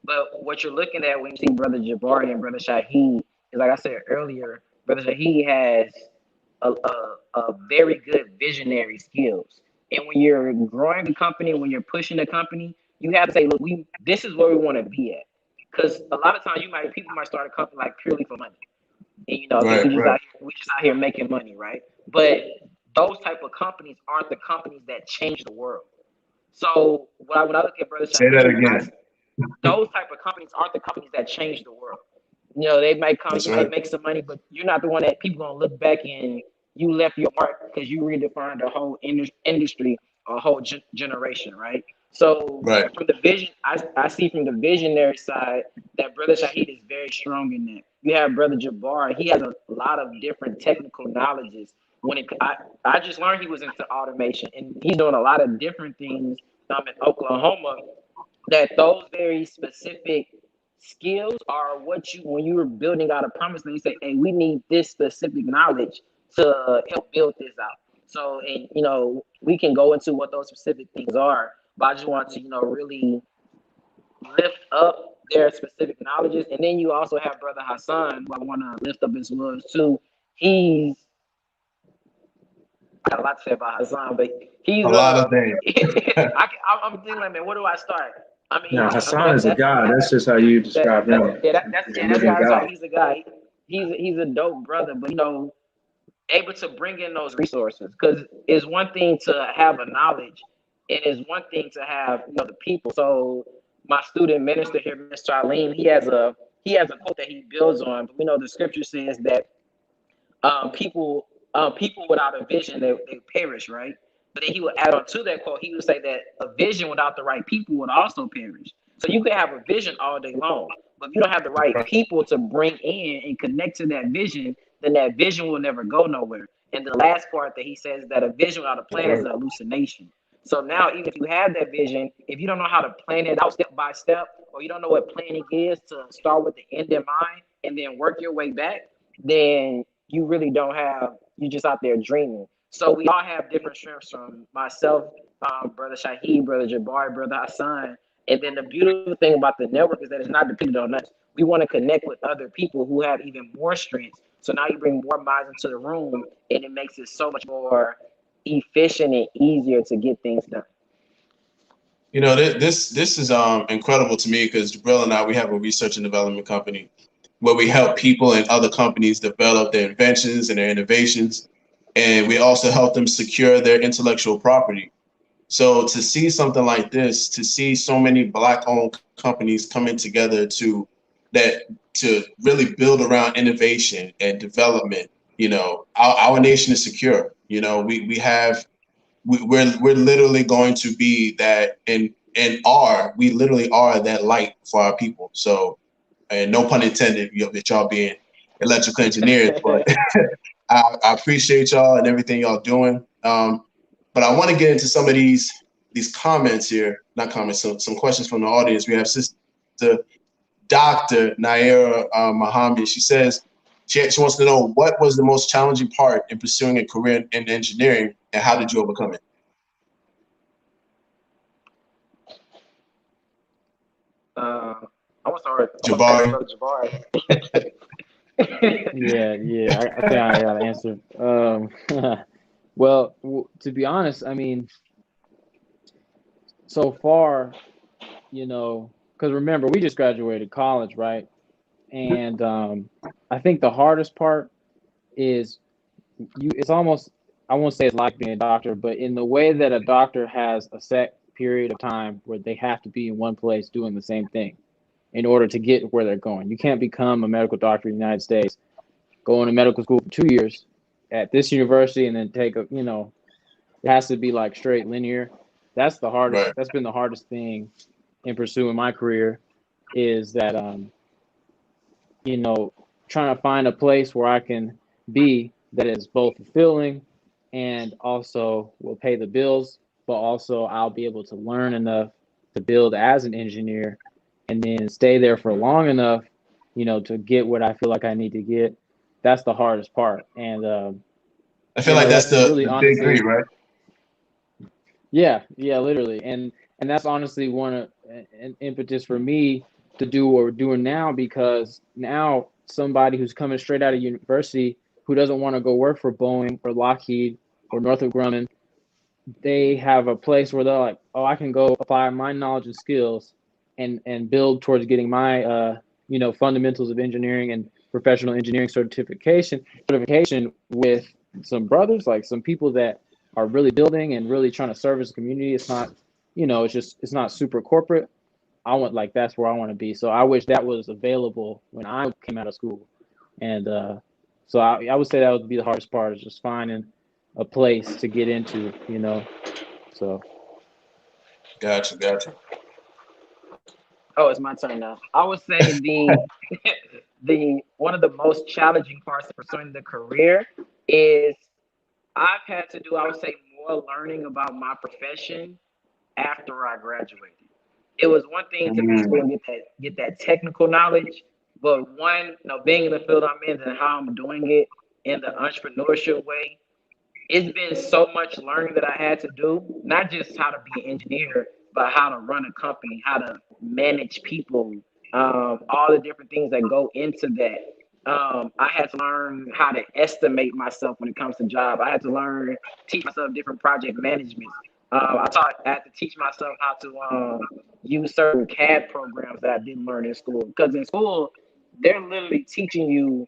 But what you're looking at when you see brother Jabbar and brother Shaheen is, like I said earlier, brother Shaheen has a very good visionary skills. And when you're growing the company, when you're pushing the company, you have to say, look, this is where we want to be at. Because a lot of times people might start a company like purely for money. And okay, we just out here making money, right? But those type of companies aren't the companies that change the world. So when I look at Brother Say that Shaheen, again. those type of companies aren't the companies that change the world. You know, they might come, That's you might right. make some money, but you're not the one that people gonna look back and you left your mark because you redefined the whole industry, a whole generation, right? So Right. from the vision, I see from the visionary side that Brother Shahid is very strong in that. You have Brother Jabbar, he has a lot of different technical knowledges. I just learned he was into automation and he's doing a lot of different things in Oklahoma that those very specific skills are what you when you were building out a promise and you say, hey, we need this specific knowledge to help build this out. So and you know, we can go into what those specific things are, but I just want to, you know, really lift up their specific knowledges. And then you also have Brother Hassan, who I want to lift up as well too. He's I got a lot to say about Hassan, but he's A lot of things. I'm thinking like, man, where do I start? I mean, Now, Hassan is a god. That's just how you describe him. He's a that's living how god. he's a guy. He's a dope brother, but you know, able to bring in those resources because it's one thing to have a knowledge, and it's one thing to have, you know, the people. So my student minister here, Mr. Charlene, he has a quote that he builds on. But we know the scripture says that people without a vision they perish, right? But then he would add on to that quote. He would say that a vision without the right people would also perish. So you can have a vision all day long, but if you don't have the right people to bring in and connect to that vision, then that vision will never go nowhere. And the last part that he says that a vision without a plan is an hallucination. So now, even if you have that vision, if you don't know how to plan it out step by step, or you don't know what planning is to start with the end in mind and then work your way back, then you really don't have, you just out there dreaming. So we all have different strengths from myself, Brother Shahid, Brother Jabari, Brother Hassan. And then the beautiful thing about the network is that it's not dependent on us. We want to connect with other people who have even more strengths. So now you bring more minds into the room and it makes it so much more efficient and easier to get things done. You know, this is incredible to me because Jabril and I, we have a research and development company where we help people and other companies develop their inventions and their innovations. And we also help them secure their intellectual property. So to see something like this, to see so many Black-owned companies coming together to really build around innovation and development, you know, our nation is secure. You know, we're literally going to be that we literally are that light for our people. So, and no pun intended, that y'all being electrical engineers, but I appreciate y'all and everything y'all doing. But I want to get into some of these comments here, not comments, some questions from the audience. We have Sister Dr. Naira Muhammad. She says she wants to know what was the most challenging part in pursuing a career in engineering and how did you overcome it? I want to start Jabari. Jabari. Yeah. I think I got an answer. Well, to be honest, I mean, so far, you know, because remember, we just graduated college, right? And I think the hardest part is it's almost, I won't say it's like being a doctor, but in the way that a doctor has a set period of time where they have to be in one place doing the same thing in order to get where they're going. You can't become a medical doctor in the United States, go into medical school for 2 years at this university and then take a, you know, it has to be like straight linear. That's the hardest. Right. That's been the hardest thing in pursuing my career is that, you know, trying to find a place where I can be that is both fulfilling and also will pay the bills, but also I'll be able to learn enough to build as an engineer and then stay there for long enough, you know, to get what I feel like I need to get. That's the hardest part. And I feel like that's the really big honestly, three, right? Yeah, literally. And that's honestly one of an impetus for me to do what we're doing now, because now somebody who's coming straight out of university who doesn't want to go work for Boeing or Lockheed or Northrop Grumman, they have a place where they're like, oh, I can go apply my knowledge and skills and build towards getting my you know, fundamentals of engineering and professional engineering certification with some brothers, like some people that are really building and really trying to service the community. It's not, you know, it's not super corporate. that's where I want to be. So I wish that was available when I came out of school. And so I would say that would be the hardest part, is just finding a place to get into, so. Gotcha. Oh, it's my turn now. I would say the one of the most challenging parts of pursuing the career is I've had to do, I would say, more learning about my profession after I graduated. It was one thing to be in school and get that technical knowledge, but being in the field I'm in and how I'm doing it in the entrepreneurship way, it's been so much learning that I had to do, not just how to be an engineer, but how to run a company, how to manage people, all the different things that go into that. I had to learn how to estimate myself when it comes to job. I had to teach myself different project management. I had to teach myself how to use certain CAD programs that I didn't learn in school. Because in school, they're literally teaching you.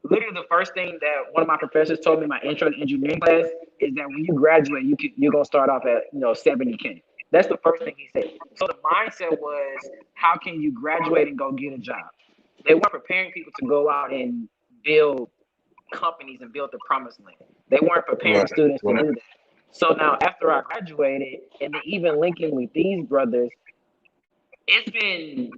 Literally, the first thing that one of my professors told me in my intro to engineering class is that when you graduate, you're gonna start off at 70K. That's the first thing he said. So the mindset was, how can you graduate and go get a job? They weren't preparing people to go out and build companies and build the promised land. They weren't preparing students to do that. So now, after I graduated, and then even linking with these brothers, it's been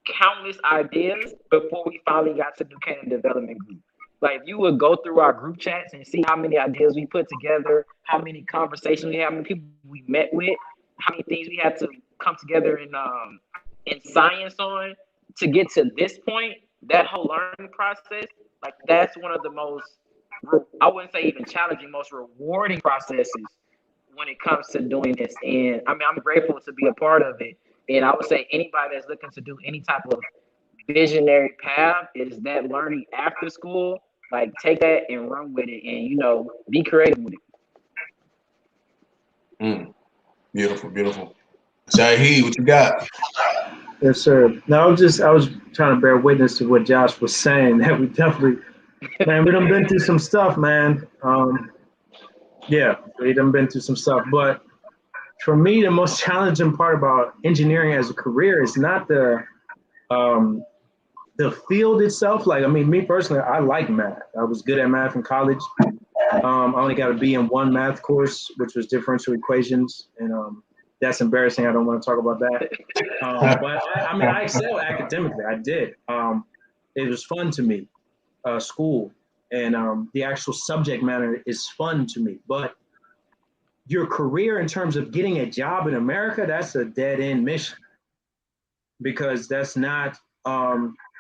countless ideas before we finally got to do Canaan Development Group. Like, you would go through our group chats and see how many ideas we put together, how many conversations we had, how many people we met with, how many things we had to come together in science on to get to this point. That whole learning process, like, that's one of the most, I wouldn't say even challenging, most rewarding processes when it comes to doing this. And I mean, I'm grateful to be a part of it. And I would say anybody that's looking to do any type of visionary path is that learning after school, like, take that and run with it and, be creative with it. Beautiful. Shaheed, what you got? Yes, sir. No, I was trying to bear witness to what Josh was saying. That we definitely, man, we done been through some stuff, man. Yeah, we done been through some stuff. But for me, the most challenging part about engineering as a career is not the field itself. Like, I mean, me personally, I like math. I was good at math in college. I only got a B in one math course, which was differential equations, and that's embarrassing. I don't want to talk about that. But I mean, I excelled academically. I did. It was fun to me, school, and the actual subject matter is fun to me. But your career in terms of getting a job in America, that's a dead end mission, because that's not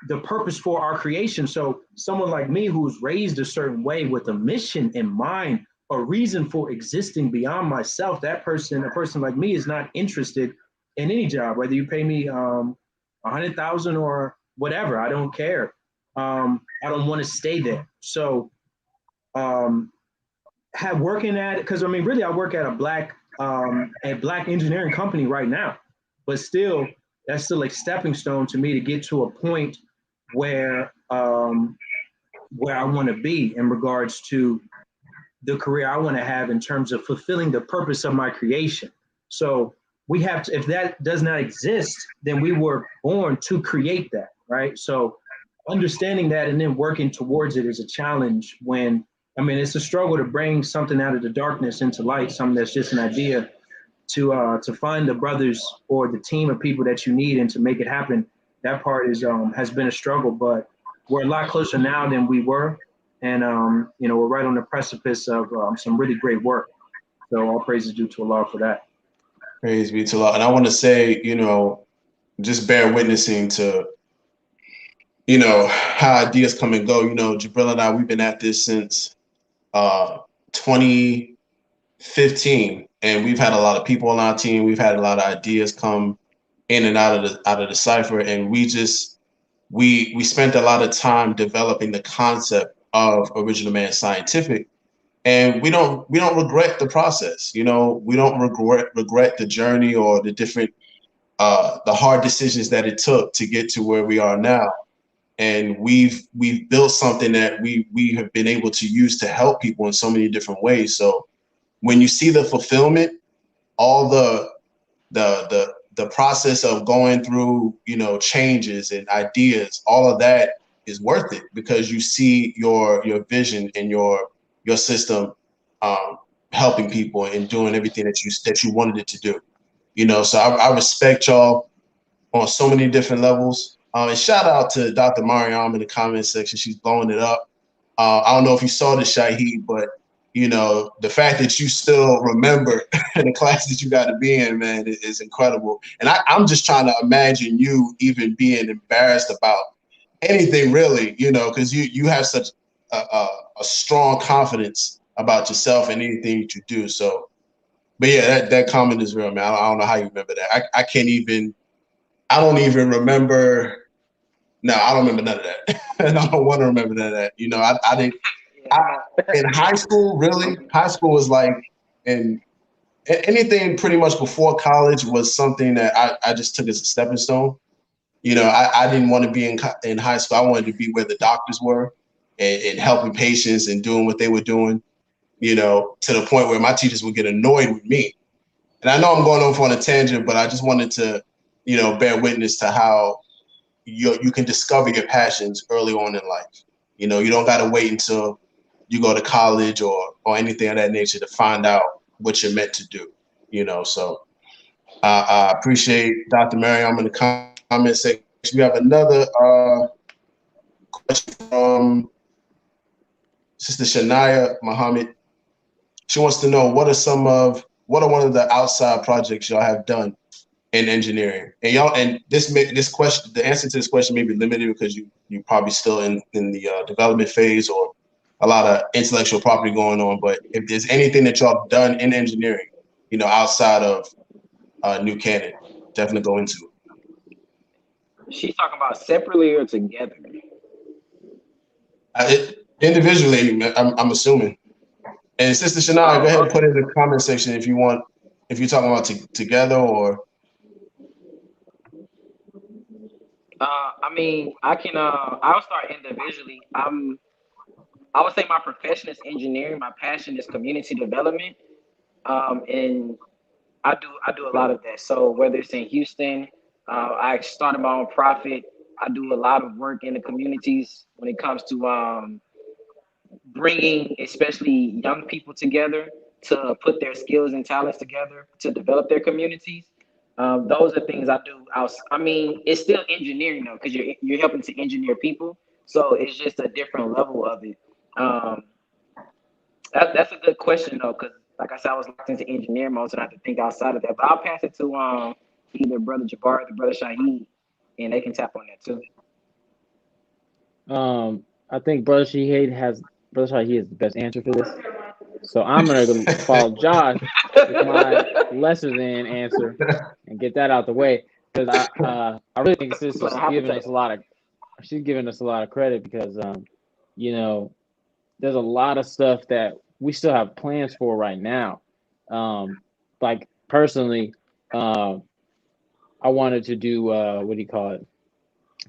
the purpose for our creation. So someone like me who's raised a certain way with a mission in mind, a reason for existing beyond myself, a person like me is not interested in any job, whether you pay me $100,000 or whatever. I don't care. I don't want to stay there. So working at it, because I mean, really, I work at a black engineering company right now, but still, that's still a stepping stone to me to get to a point where I want to be in regards to the career I want to have in terms of fulfilling the purpose of my creation. So we have to, if that does not exist, then we were born to create that, right? So understanding that and then working towards it is a challenge when, I mean, it's a struggle to bring something out of the darkness into light, something that's just an idea, to find the brothers or the team of people that you need and to make it happen. That part is has been a struggle, but we're a lot closer now than we were. And, we're right on the precipice of some really great work. So all praise is due to Allah for that. Praise be to Allah. And I want to say, just bear witnessing to, how ideas come and go. Jabril and I, we've been at this since 2015, and we've had a lot of people on our team. We've had a lot of ideas come in and out of the cipher, and we spent a lot of time developing the concept of Original Man Scientific, and we don't regret the process. We don't regret the journey or the different the hard decisions that it took to get to where we are now. And we've built something that we have been able to use to help people in so many different ways. So when you see the fulfillment, all the the process of going through, changes and ideas, all of that is worth it because you see your vision and your system helping people and doing everything that you wanted it to do. So I respect y'all on so many different levels. And shout out to Dr. Mariam in the comment section. She's blowing it up. I don't know if you saw the Shaheed, but the fact that you still remember the class that you got to be in, man, is incredible. And I'm just trying to imagine you even being embarrassed about anything really, because you have such a strong confidence about yourself and anything that you do. So, but yeah, that comment is real, man. I don't know how you remember that. I don't even remember. No, I don't remember none of that. And I don't want to remember none of that. I didn't. In high school, really, high school was like, and anything pretty much before college was something that I just took as a stepping stone. I didn't want to be in high school. I wanted to be where the doctors were and helping patients and doing what they were doing, to the point where my teachers would get annoyed with me. And I know I'm going off on a tangent, but I just wanted to, bear witness to how you can discover your passions early on in life. You don't got to wait until you go to college or anything of that nature to find out what you're meant to do. So I appreciate Dr. Mariam in the comment section. We have another question from Sister Shania Muhammad. She wants to know what are one of the outside projects y'all have done in engineering, and this question, the answer to this question may be limited because you probably still in the development phase or a lot of intellectual property going on. But if there's anything that y'all have done in engineering, outside of New Canaan, definitely go into it. She's talking about separately or together? Individually, I'm assuming. And Sister Shania, go ahead and put it in the comment section if you're talking about together or. I can. I'll start individually. I would say my profession is engineering. My passion is community development, and I do a lot of that. So whether it's in Houston, I started my own profit. I do a lot of work in the communities when it comes to bringing, especially young people together to put their skills and talents together to develop their communities. Those are things I do. It's still engineering though, because you're helping to engineer people. So it's just a different level of it. That's a good question though, because like I said, I was locked into engineering mode, so I have to think outside of that. But I'll pass it to either Brother Jabbar or the Brother Shaheed, and they can tap on that too. I think Brother Shaheed has the best answer for this. So I'm gonna follow Josh with my lesser than answer and get that out the way, because I really think Sister's giving us a lot of credit because there's a lot of stuff that we still have plans for right now. Like personally, I wanted to do what do you call it?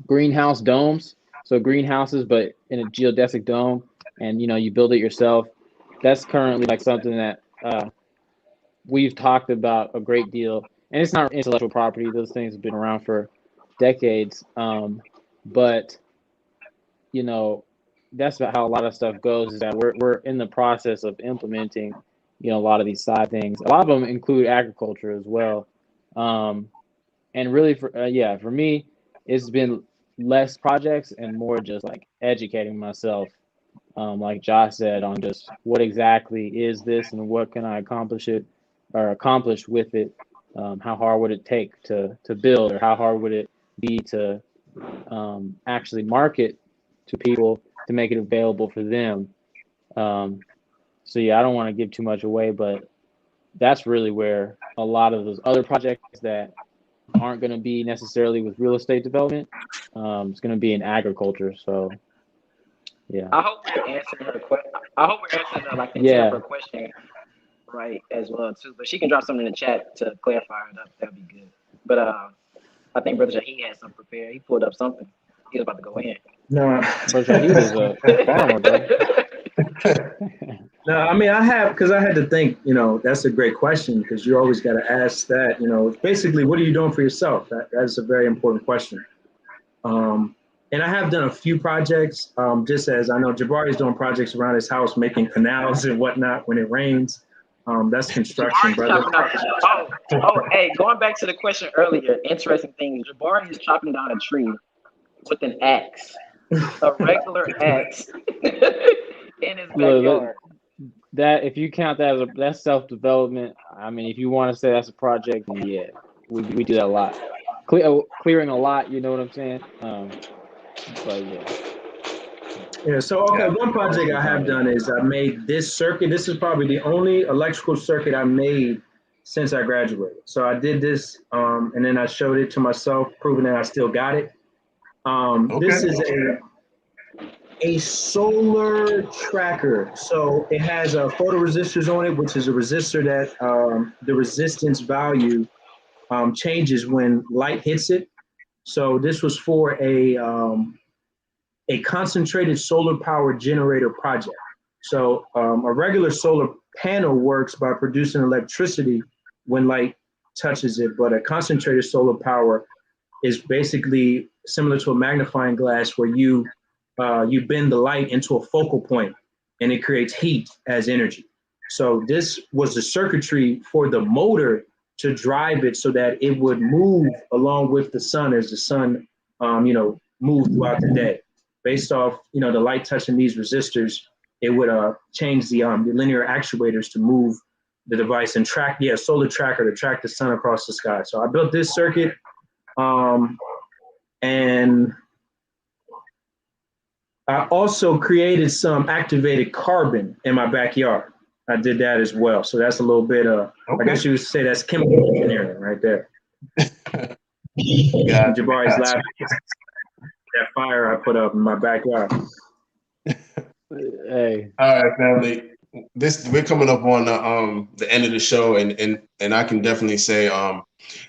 Greenhouse domes. So greenhouses, but in a geodesic dome, and you build it yourself. That's currently like something that we've talked about a great deal, and it's not intellectual property. Those things have been around for decades, but that's about how a lot of stuff goes. Is that we're in the process of implementing, a lot of these side things. A lot of them include agriculture as well, and really for me, it's been less projects and more just like educating myself. Like Josh said, on just what exactly is this and what can I accomplish with it? How hard would it take to build, or how hard would it be to actually market to people to make it available for them? So yeah, I don't want to give too much away, but that's really where a lot of those other projects that aren't going to be necessarily with real estate development, it's going to be in agriculture. So yeah. I hope we're answering her question. I hope we're answering her question right as well too. But she can drop something in the chat to clarify it up. That'd be good. But I think Brother Shaheed had something prepared. He pulled up something. He was about to go in. No, Brother Shaheed is a farmer, bro. No, I mean, I have, because I had to think, that's a great question because you always got to ask that, basically, what are you doing for yourself? That's a very important question. And I have done a few projects, just as I know Jabari's doing projects around his house, making canals and whatnot when it rains. That's construction, brother. Hey, going back to the question earlier, interesting thing, Jabari is chopping down a tree with an axe, a regular axe in his backyard. That if you count that as that's self-development. I mean, if you want to say that's a project, then yeah, we do that a lot. Clearing a lot, you know what I'm saying? But yeah. Yeah, so okay, one project I have done is I made this circuit. This is probably the only electrical circuit I made since I graduated. So I did this, and then I showed it to myself, proving that I still got it. This is a solar tracker. So it has photoresistors on it, which is a resistor that the resistance value changes when light hits it. So this was for a concentrated solar power generator project. So a regular solar panel works by producing electricity when light touches it, but a concentrated solar power is basically similar to a magnifying glass where you bend the light into a focal point and it creates heat as energy. So this was the circuitry for the motor to drive it so that it would move along with the sun as the sun, moved throughout the day. Based off, the light touching these resistors, it would change the linear actuators to move the device and track, solar tracker to track the sun across the sky. So I built this circuit, and I also created some activated carbon in my backyard. I did that as well. So that's a little bit I guess you would say that's chemical engineering right there. Jabari's laughing. That fire I put up in my backyard. Hey. All right, family. We're coming up on the end of the show, and I can definitely say,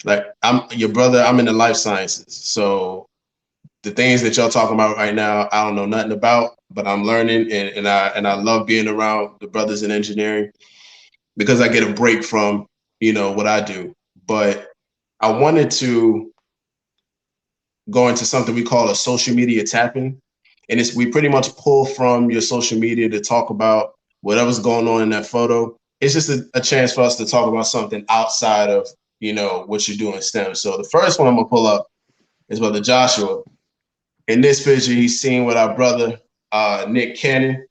like, I'm your brother. I'm in the life sciences, so the things that y'all talking about right now, I don't know nothing about, but I'm learning, and I love being around the brothers in engineering because I get a break from what I do. But I wanted to go into something we call a social media tapping. And we pretty much pull from your social media to talk about whatever's going on in that photo. It's just a chance for us to talk about something outside of, what you do in STEM. So the first one I'm gonna pull up is Brother Joshua. In this picture, he's seen with our brother, Nick Cannon.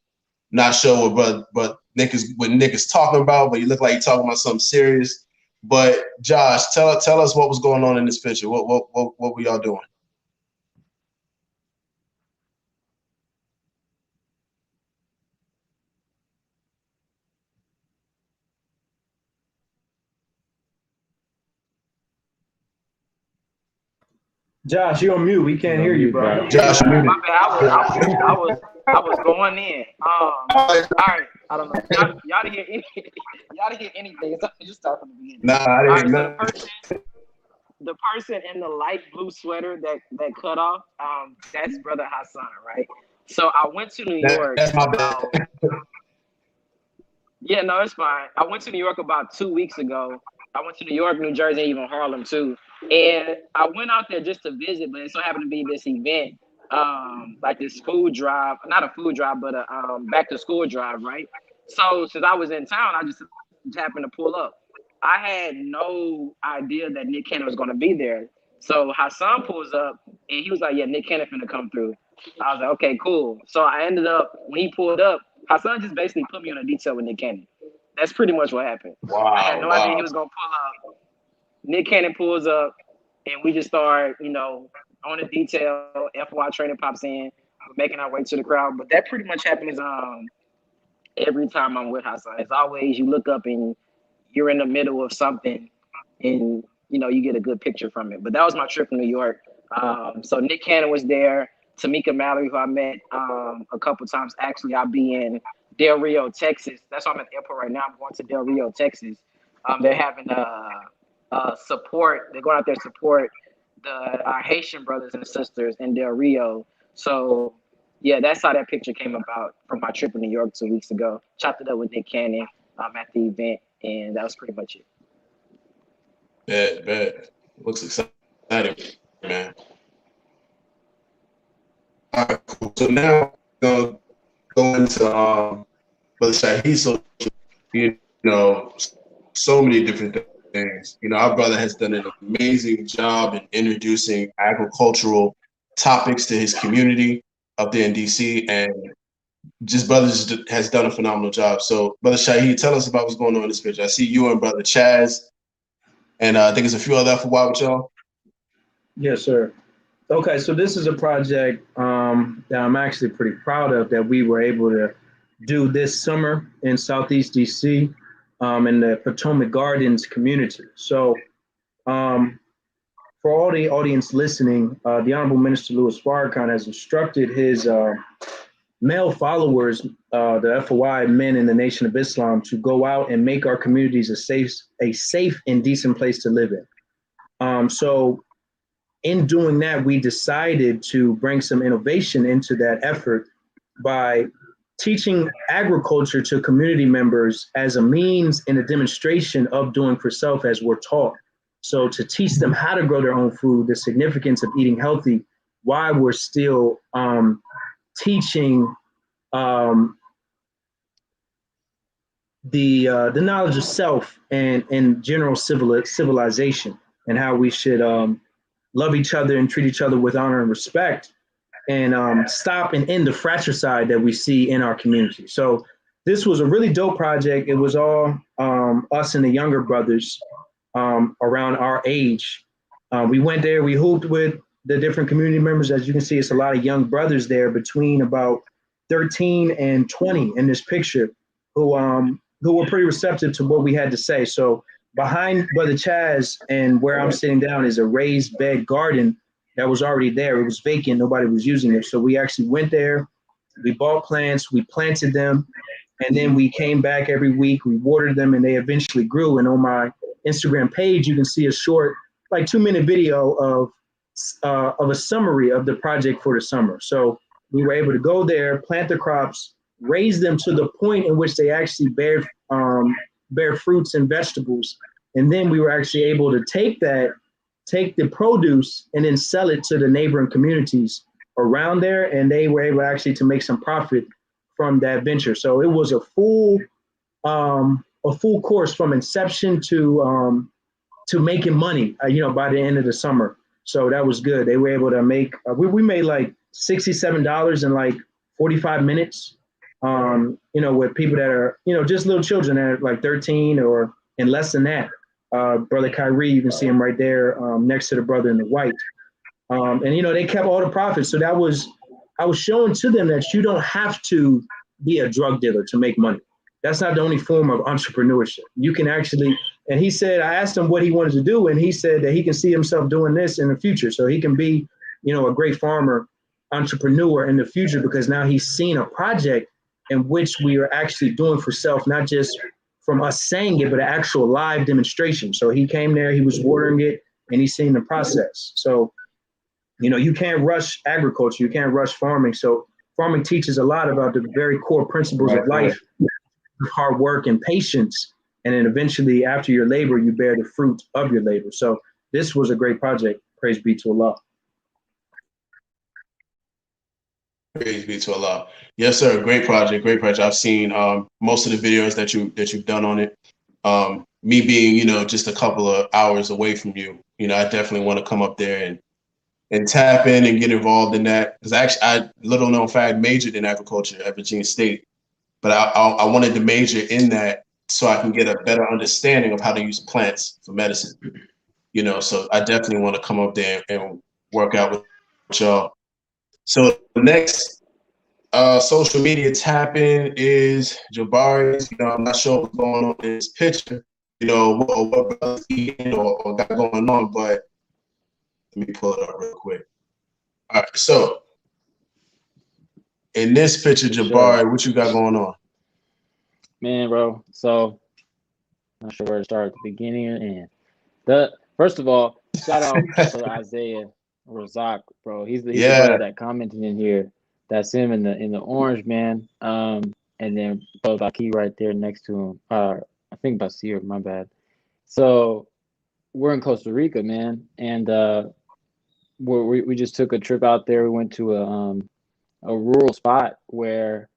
Not sure what Nick is talking about, but he looked like he's talking about something serious. But Josh, tell us what was going on in this picture. What were y'all doing? Josh, you're on mute. We can't hear you, bro. Josh, my bad. I was going in. All right. I don't know. Y'all didn't hear anything. So I just start from the beginning. Nah, I didn't know. The person in the light blue sweater that cut off, that's Brother Hassan, right? So I went to New York. That's my bad. Yeah, no, it's fine. I went to New York about 2 weeks ago. I went to New York, New Jersey, even Harlem too. And I went out there just to visit, but it so happened to be this event, like this food drive, not a food drive, but a back to school drive, right? So since I was in town, I just happened to pull up. I had no idea that Nick Cannon was going to be there. So Hassan pulls up and he was like, yeah, Nick Cannon finna come through. I was like, okay, cool. So I ended up, when he pulled up, Hassan just basically put me on a detail with Nick Cannon. That's pretty much what happened. Wow, I had no idea he was going to pull up. Nick Cannon pulls up and we just start, on the detail. FY training pops in. We're making our way to the crowd. But that pretty much happens every time I'm with Hassan. It's always you look up and you're in the middle of something and you get a good picture from it. But that was my trip to New York. So Nick Cannon was there. Tamika Mallory, who I met a couple times. Actually, I'll be in Del Rio, Texas. That's why I'm at the airport right now. I'm going to Del Rio, Texas. They're having support. They're going out there to support our Haitian brothers and sisters in Del Rio. So Yeah, that's how that picture came about from my trip in New York 2 weeks ago. Chopped it up with Nick Cannon at the event, and that was pretty much it. Bet. Looks exciting, man. All right, cool. So now we're gonna go into Brother Shahid. So you know, so many different things. You know, our brother has done an amazing job in introducing agricultural topics to his community up there in DC, and just brothers has done a phenomenal job. So, Brother Shahid, tell us about what's going on in this picture. I see you and Brother Chaz, and I think there's a few other FY with y'all. Yes, sir. Okay, so this is a project that I'm actually pretty proud of that we were able to do this summer in Southeast DC in the Potomac Gardens community. So for all the audience listening, the Honorable Minister Louis Farrakhan has instructed his male followers, the FOI men in the Nation of Islam, to go out and make our communities a safe and decent place to live in. So in doing that, we decided to bring some innovation into that effort by teaching agriculture to community members as a means and a demonstration of doing for self as we're taught. So to teach them how to grow their own food, the significance of eating healthy, while we're still teaching the knowledge of self and general civilization, and how we should love each other and treat each other with honor and respect, and stop and end the fratricide that we see in our community. So this was a really dope project. It was all us and the younger brothers around our age. We went there, we hooped with the different community members. As you can see, it's a lot of young brothers there between about 13 and 20 in this picture who were pretty receptive to what we had to say. So behind Brother Chaz and where I'm sitting down is a raised bed garden that was already there. It was vacant, nobody was using it. So we actually went there, we bought plants, we planted them, and then we came back every week, we watered them, and they eventually grew. And on my Instagram page, you can see a short, like 2-minute video of a summary of the project for the summer. So we were able to go there, plant the crops, raise them to the point in which they actually bear fruits and vegetables. And then we were actually able to take the produce and then sell it to the neighboring communities around there. And they were able actually to make some profit from that venture. So it was a full course from inception to making money, by the end of the summer. So that was good. They were able to make, we made like $67 in like 45 minutes. With people that are, just little children that are like 13 or and less than that. Brother Kyrie, you can see him right there next to the brother in the white. And they kept all the profits. So I was showing to them that you don't have to be a drug dealer to make money. That's not the only form of entrepreneurship. You can actually, and he said, I asked him what he wanted to do, and he said that he can see himself doing this in the future. So he can be, a great farmer, entrepreneur in the future, because now he's seen a project in which we are actually doing for self, not just from us saying it, but an actual live demonstration. So he came there, he was watering it, and he's seen the process. So, you can't rush agriculture, you can't rush farming. So farming teaches a lot about the very core principles of life, hard work and patience. And then eventually after your labor, you bear the fruit of your labor. So this was a great project. Praise be to Allah. Praise be to Allah. Yes, sir. Great project. I've seen most of the videos that you've done on it. Me being, just a couple of hours away from you, I definitely want to come up there and tap in and get involved in that. Because actually, I little known fact majored in agriculture at Virginia State, but I wanted to major in that so I can get a better understanding of how to use plants for medicine. So I definitely want to come up there and work out with y'all. So the next social media tap-in is Jabari's. I'm not sure what's going on in this picture, what brother's eating or got going on, but let me pull it up real quick. All right, so in this picture, Jabari, what you got going on? Man, bro, so I'm not sure where to start at the beginning or end. First of all, shout out to Isaiah Razak, bro. He's the brother that commented in here That's him in the orange, man. And then Baki right there next to him. I think Basir, my bad. So we're in Costa Rica, man, and we just took a trip out there. We went to a rural spot where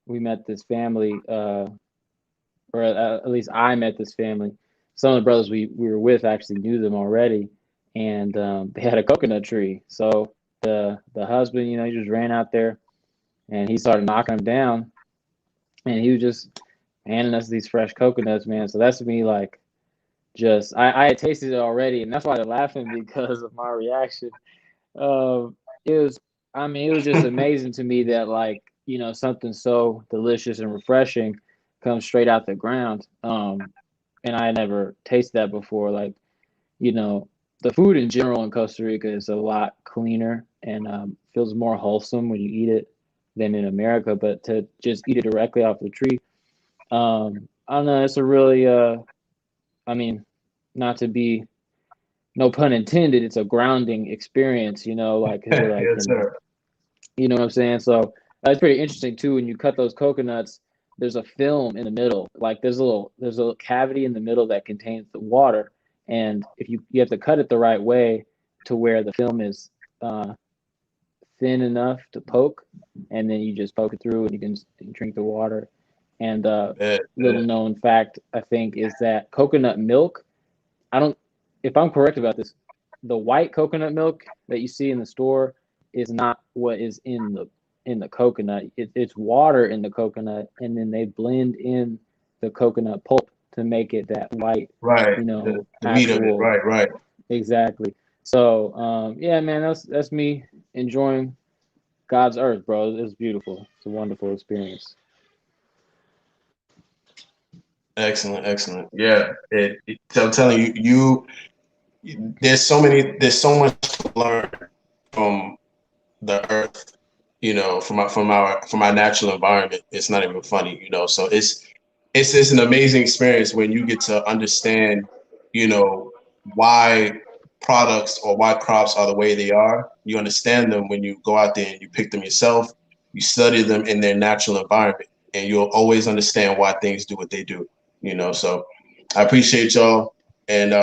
we met this family, or at least I met this family. Some of the brothers we were with actually knew them already, and they had a coconut tree. So the husband, you know, he just ran out there and he started knocking them down, and he was just handing us these fresh coconuts, man. So that's me, like, just I had tasted it already, and that's why they're laughing because of my reaction. It was, I mean, it was just amazing to me that, like, you know, something so delicious and refreshing comes straight out the ground. And I had never tasted that before. Like, you know, the food in general in Costa Rica is a lot cleaner and feels more wholesome when you eat it than in America. But to just eat it directly off the tree, I don't know. It's a really, I mean, not to be, no pun intended, it's a grounding experience, you know, like, 'cause you're like, Yes, sir. you know what I'm saying? So that's pretty interesting too. When you cut those coconuts, there's a film in the middle. Like, there's a little cavity in the middle that contains the water, and if you have to cut it the right way to where the film is uh, thin enough to poke, and then you just poke it through and you can drink the water. And little known fact, I think, is that coconut milk, I don't, if I'm correct about this, the white coconut milk that you see in the store is not what is in the coconut. It's water in the coconut, and then they blend in the coconut pulp to make it that white, Right. you know, The meat of it. Right, right. exactly. So yeah, man, that's me enjoying God's earth, bro. It's beautiful. It's a wonderful experience. Excellent, excellent. Yeah. So I'm telling you, there's so much to learn from the earth, you know, from our natural environment. It's not even funny, you know. So it's an amazing experience when you get to understand, you know, why products or why crops are the way they are. You understand them when you go out there and you pick them yourself. You study them in their natural environment, and you'll always understand why things do what they do. You know, so I appreciate y'all, and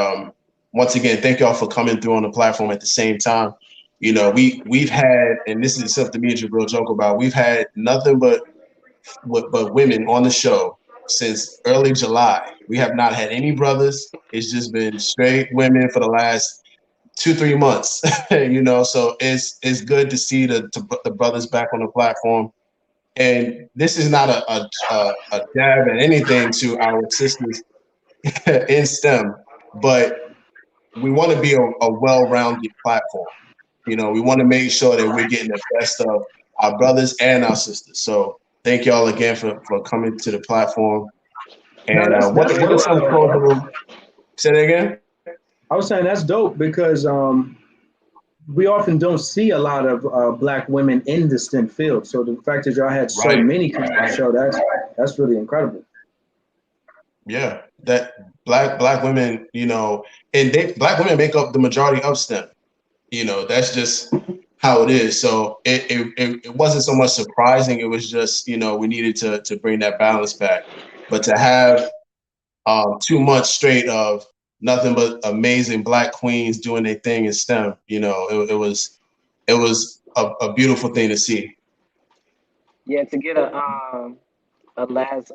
once again, thank y'all for coming through on the platform at the same time. You know, we've had, and this is something me and Jabril joke about. We've had nothing but women on the show since early July. We have not had any brothers. It's just been straight women for the last 2-3 months. You know, so it's good to see the brothers back on the platform. And this is not a jab at anything to our sisters in STEM, but we want to be a well-rounded platform. You know, we want to make sure that we're getting the best of our brothers and our sisters. So thank y'all again for coming to the platform. And what are some closing? Say that again. I was saying that's dope because we often don't see a lot of black women in the STEM field. So the fact that y'all had so Right. many come on the show, that's really incredible. Yeah, that black women, you know, and black women make up the majority of STEM. You know, that's just how it is. So it wasn't so much surprising. It was just, you know, we needed to bring that balance back. But to have 2 months straight of nothing but amazing black queens doing their thing in STEM, you know, it was a beautiful thing to see. Yeah, to get a last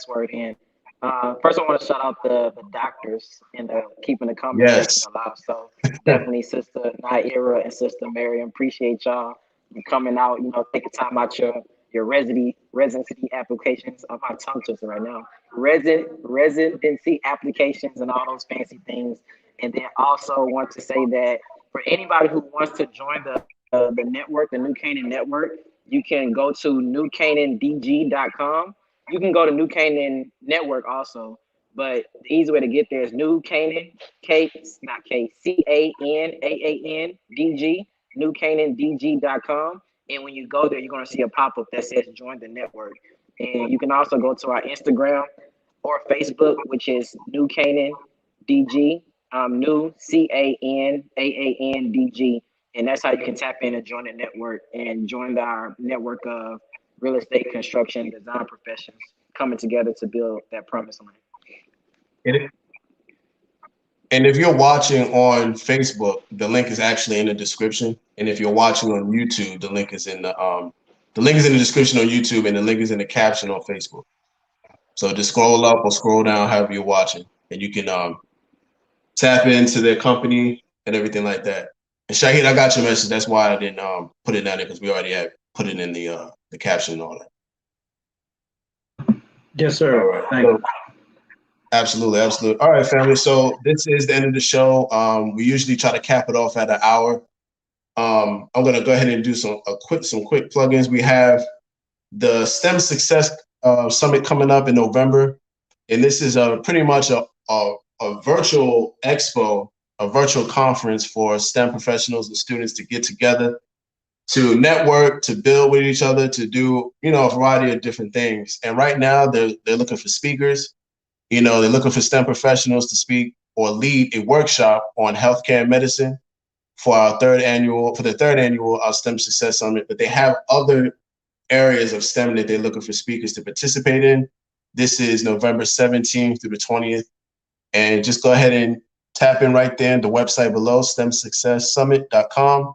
word in. First, I want to shout out the doctors and keeping the conversation Yes. alive. So definitely, Sister Naira and Sister Miriam, appreciate y'all coming out. You know, taking time out your residency applications. I'm my tongue twister right now. Residency applications and all those fancy things. And then also want to say that for anybody who wants to join the network, the New Canaan Network, you can go to newcanaandg.com. You can go to New Canaan Network also, but the easy way to get there is New Canaan, not K, CANAANDG, newcanaandg.com. And when you go there, you're going to see a pop up that says join the network. And you can also go to our Instagram or Facebook, which is New Canaan DG, New CANAANDG. And that's how you can tap in and join the network and join our network of real estate, construction, design professionals coming together to build that promised land. And if you're watching on Facebook, the link is actually in the description. And if you're watching on YouTube, the link is in the link is in the description on YouTube, and the link is in the caption on Facebook. So just scroll up or scroll down, however you're watching, and you can tap into their company and everything like that. And Shahid, I got your message. That's why I didn't put it down there, because we already had put it in the caption and all that. Yes, sir. All right. Thank you. Absolutely, absolutely. All right, family. So this is the end of the show. We usually try to cap it off at an hour. I'm gonna go ahead and do some quick plugins. We have the STEM Success Summit coming up in November, and this is pretty much a virtual expo, a virtual conference for STEM professionals and students to get together, to network, to build with each other, to do a variety of different things. And right now they're looking for speakers. They're looking for STEM professionals to speak or lead a workshop on healthcare and medicine for the third annual STEM Success Summit. But they have other areas of STEM that they're looking for speakers to participate in. This is November 17th through the 20th. And just go ahead and tap in right there in the website below, stemsuccesssummit.com.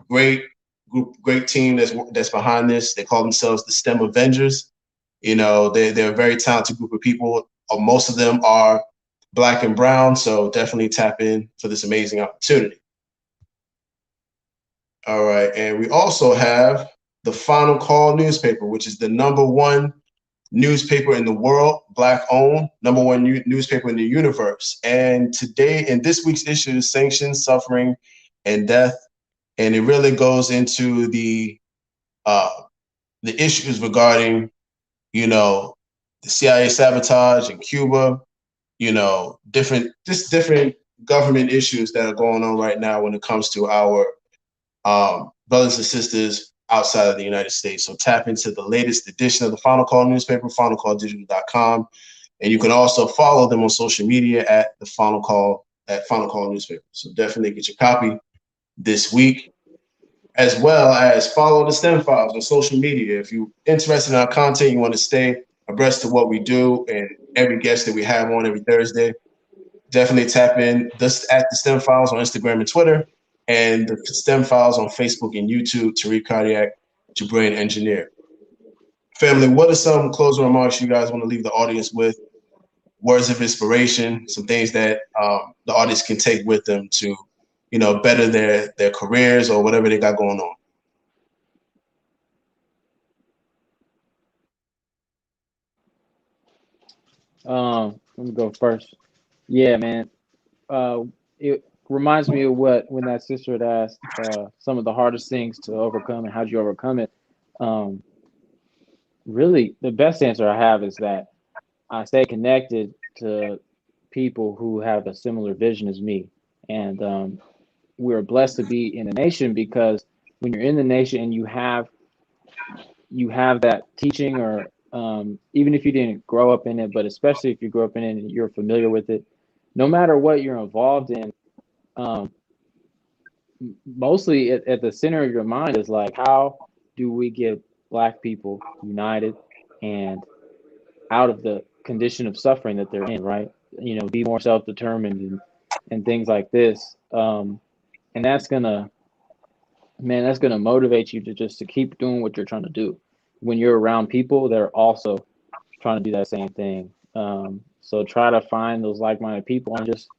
Great group, great team that's behind this. They call themselves the STEM Avengers. They're a very talented group of people. Most of them are Black and brown, so definitely tap in for this amazing opportunity. All right, and we also have the Final Call newspaper, which is the #1 newspaper in the world, Black-owned, #1 newspaper in the universe. And today, in this week's issue, is Sanctions, Suffering, and Death, and it really goes into the issues regarding, the CIA sabotage in Cuba, different government issues that are going on right now when it comes to our brothers and sisters outside of the United States. So tap into the latest edition of the Final Call newspaper, finalcalldigital.com. And you can also follow them on social media at the Final Call newspaper. So definitely get your copy this week, as well as follow the STEM Files on social media. If you're interested in our content, you want to stay abreast of what we do and every guest that we have on every Thursday, definitely tap in at the STEM Files on Instagram and Twitter, and the STEM Files on Facebook and YouTube. Tariq Cardiac, Jabrain Engineer. Family, what are some closing remarks you guys want to leave the audience with? Words of inspiration, some things that the audience can take with them to, better their careers or whatever they got going on. Let me go first. Yeah, man. It reminds me of when that sister had asked some of the hardest things to overcome and how'd you overcome it. Really, the best answer I have is that I stay connected to people who have a similar vision as me. And we're blessed to be in the nation, because when you're in the nation and you have that teaching, or even if you didn't grow up in it, but especially if you grew up in it and you're familiar with it, no matter what you're involved in, mostly at the center of your mind is like, how do we get Black people united and out of the condition of suffering that they're in, right? Be more self-determined and things like this. And that's gonna motivate you to keep doing what you're trying to do when you're around people that are also trying to do that same thing. So try to find those like-minded people and just,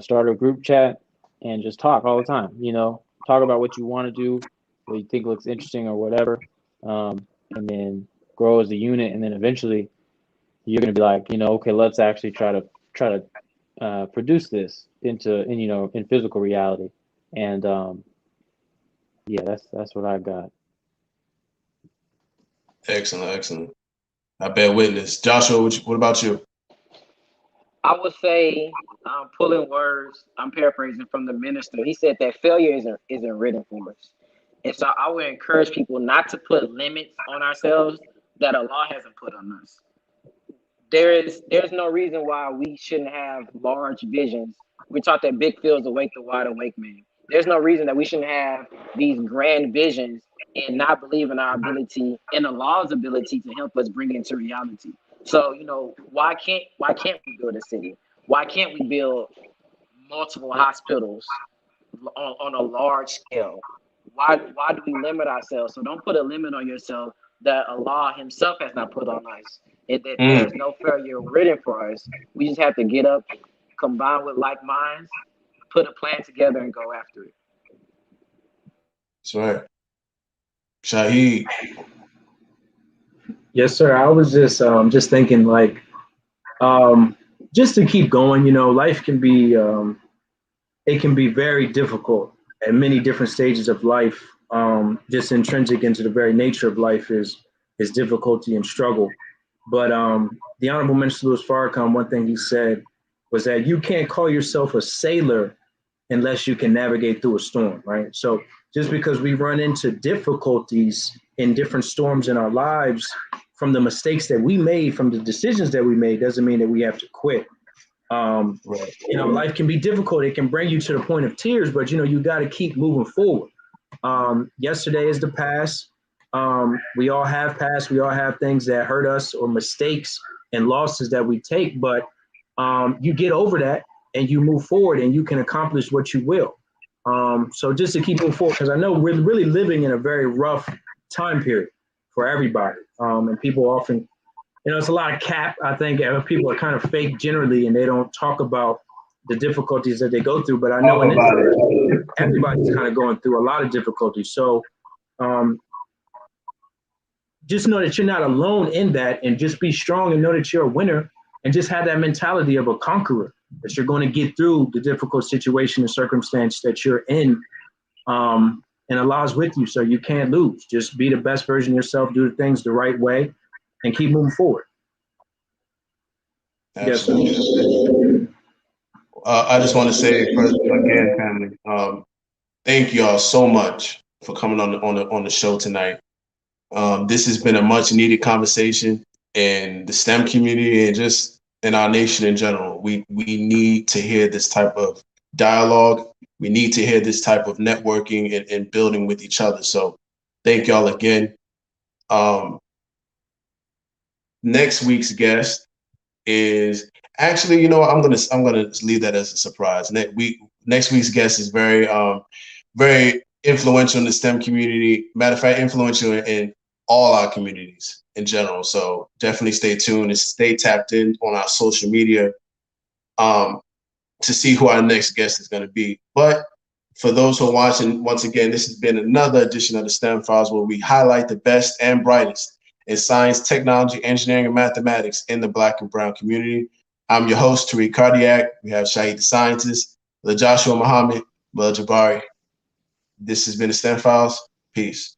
start a group chat and just talk all the time. Talk about what you want to do, what you think looks interesting or whatever, and then grow as a unit. And then eventually you're going to be like, okay, let's actually try to produce this in physical reality. And yeah, that's what I got. Excellent. I bear witness. Joshua, what about you? I would say, pulling words, I'm paraphrasing from the minister. He said that failure isn't written for us. And so I would encourage people not to put limits on ourselves that Allah hasn't put on us. There's no reason why we shouldn't have large visions. We taught that big fields awake the wide awake man. There's no reason that we shouldn't have these grand visions and not believe in our ability and the law's ability to help us bring it into reality. So, why can't we build a city? Why can't we build multiple hospitals on a large scale? Why do we limit ourselves? So don't put a limit on yourself that Allah Himself has not put on us. That there is no failure written for us. We just have to get up, combine with like minds, put a plan together, and go after it. That's right. Shaheed. Yes, sir. I was just thinking like just to keep going, life can be it can be very difficult at many different stages of life. Just intrinsic into the very nature of life is difficulty and struggle. But the Honorable Minister Louis Farrakhan, one thing he said was that you can't call yourself a sailor unless you can navigate through a storm, right? So just because we run into difficulties in different storms in our lives from the mistakes that we made, from the decisions that we made, doesn't mean that we have to quit. Life can be difficult. It can bring you to the point of tears, but you got to keep moving forward. Yesterday is the past. We all have past. We all have things that hurt us or mistakes and losses that we take, but you get over that and you move forward and you can accomplish what you will. So just to keep moving forward, because I know we're really living in a very rough time period for everybody. And people often, it's a lot of cap. I think people are kind of fake generally, and they don't talk about the difficulties that they go through. But I know everybody's kind of going through a lot of difficulties. So just know that you're not alone in that, and just be strong and know that you're a winner, and just have that mentality of a conqueror, that you're going to get through the difficult situation and circumstance that you're in. And Allah's with you, so you can't lose. Just be the best version of yourself, do the things the right way, and keep moving forward. Absolutely. Yes. I just want to say first again, family, thank y'all so much for coming on the show tonight. This has been a much needed conversation in the STEM community and just in our nation in general. We need to hear this type of dialogue. We need to hear this type of networking and building with each other. So thank y'all again. Next week's guest is actually, I'm gonna leave that as a surprise. Next week's guest is very very influential in the STEM community. Matter of fact, influential in all our communities in general. So definitely stay tuned and stay tapped in on our social media to see who our next guest is going to be. But for those who are watching, once again, this has been another edition of the STEM Files, where we highlight the best and brightest in science, technology, engineering, and mathematics in the Black and Brown community. I'm your host, Tariq Cardiac. We have Shaheed the scientist, Joshua Muhammad, Jabari. This has been the STEM Files. Peace.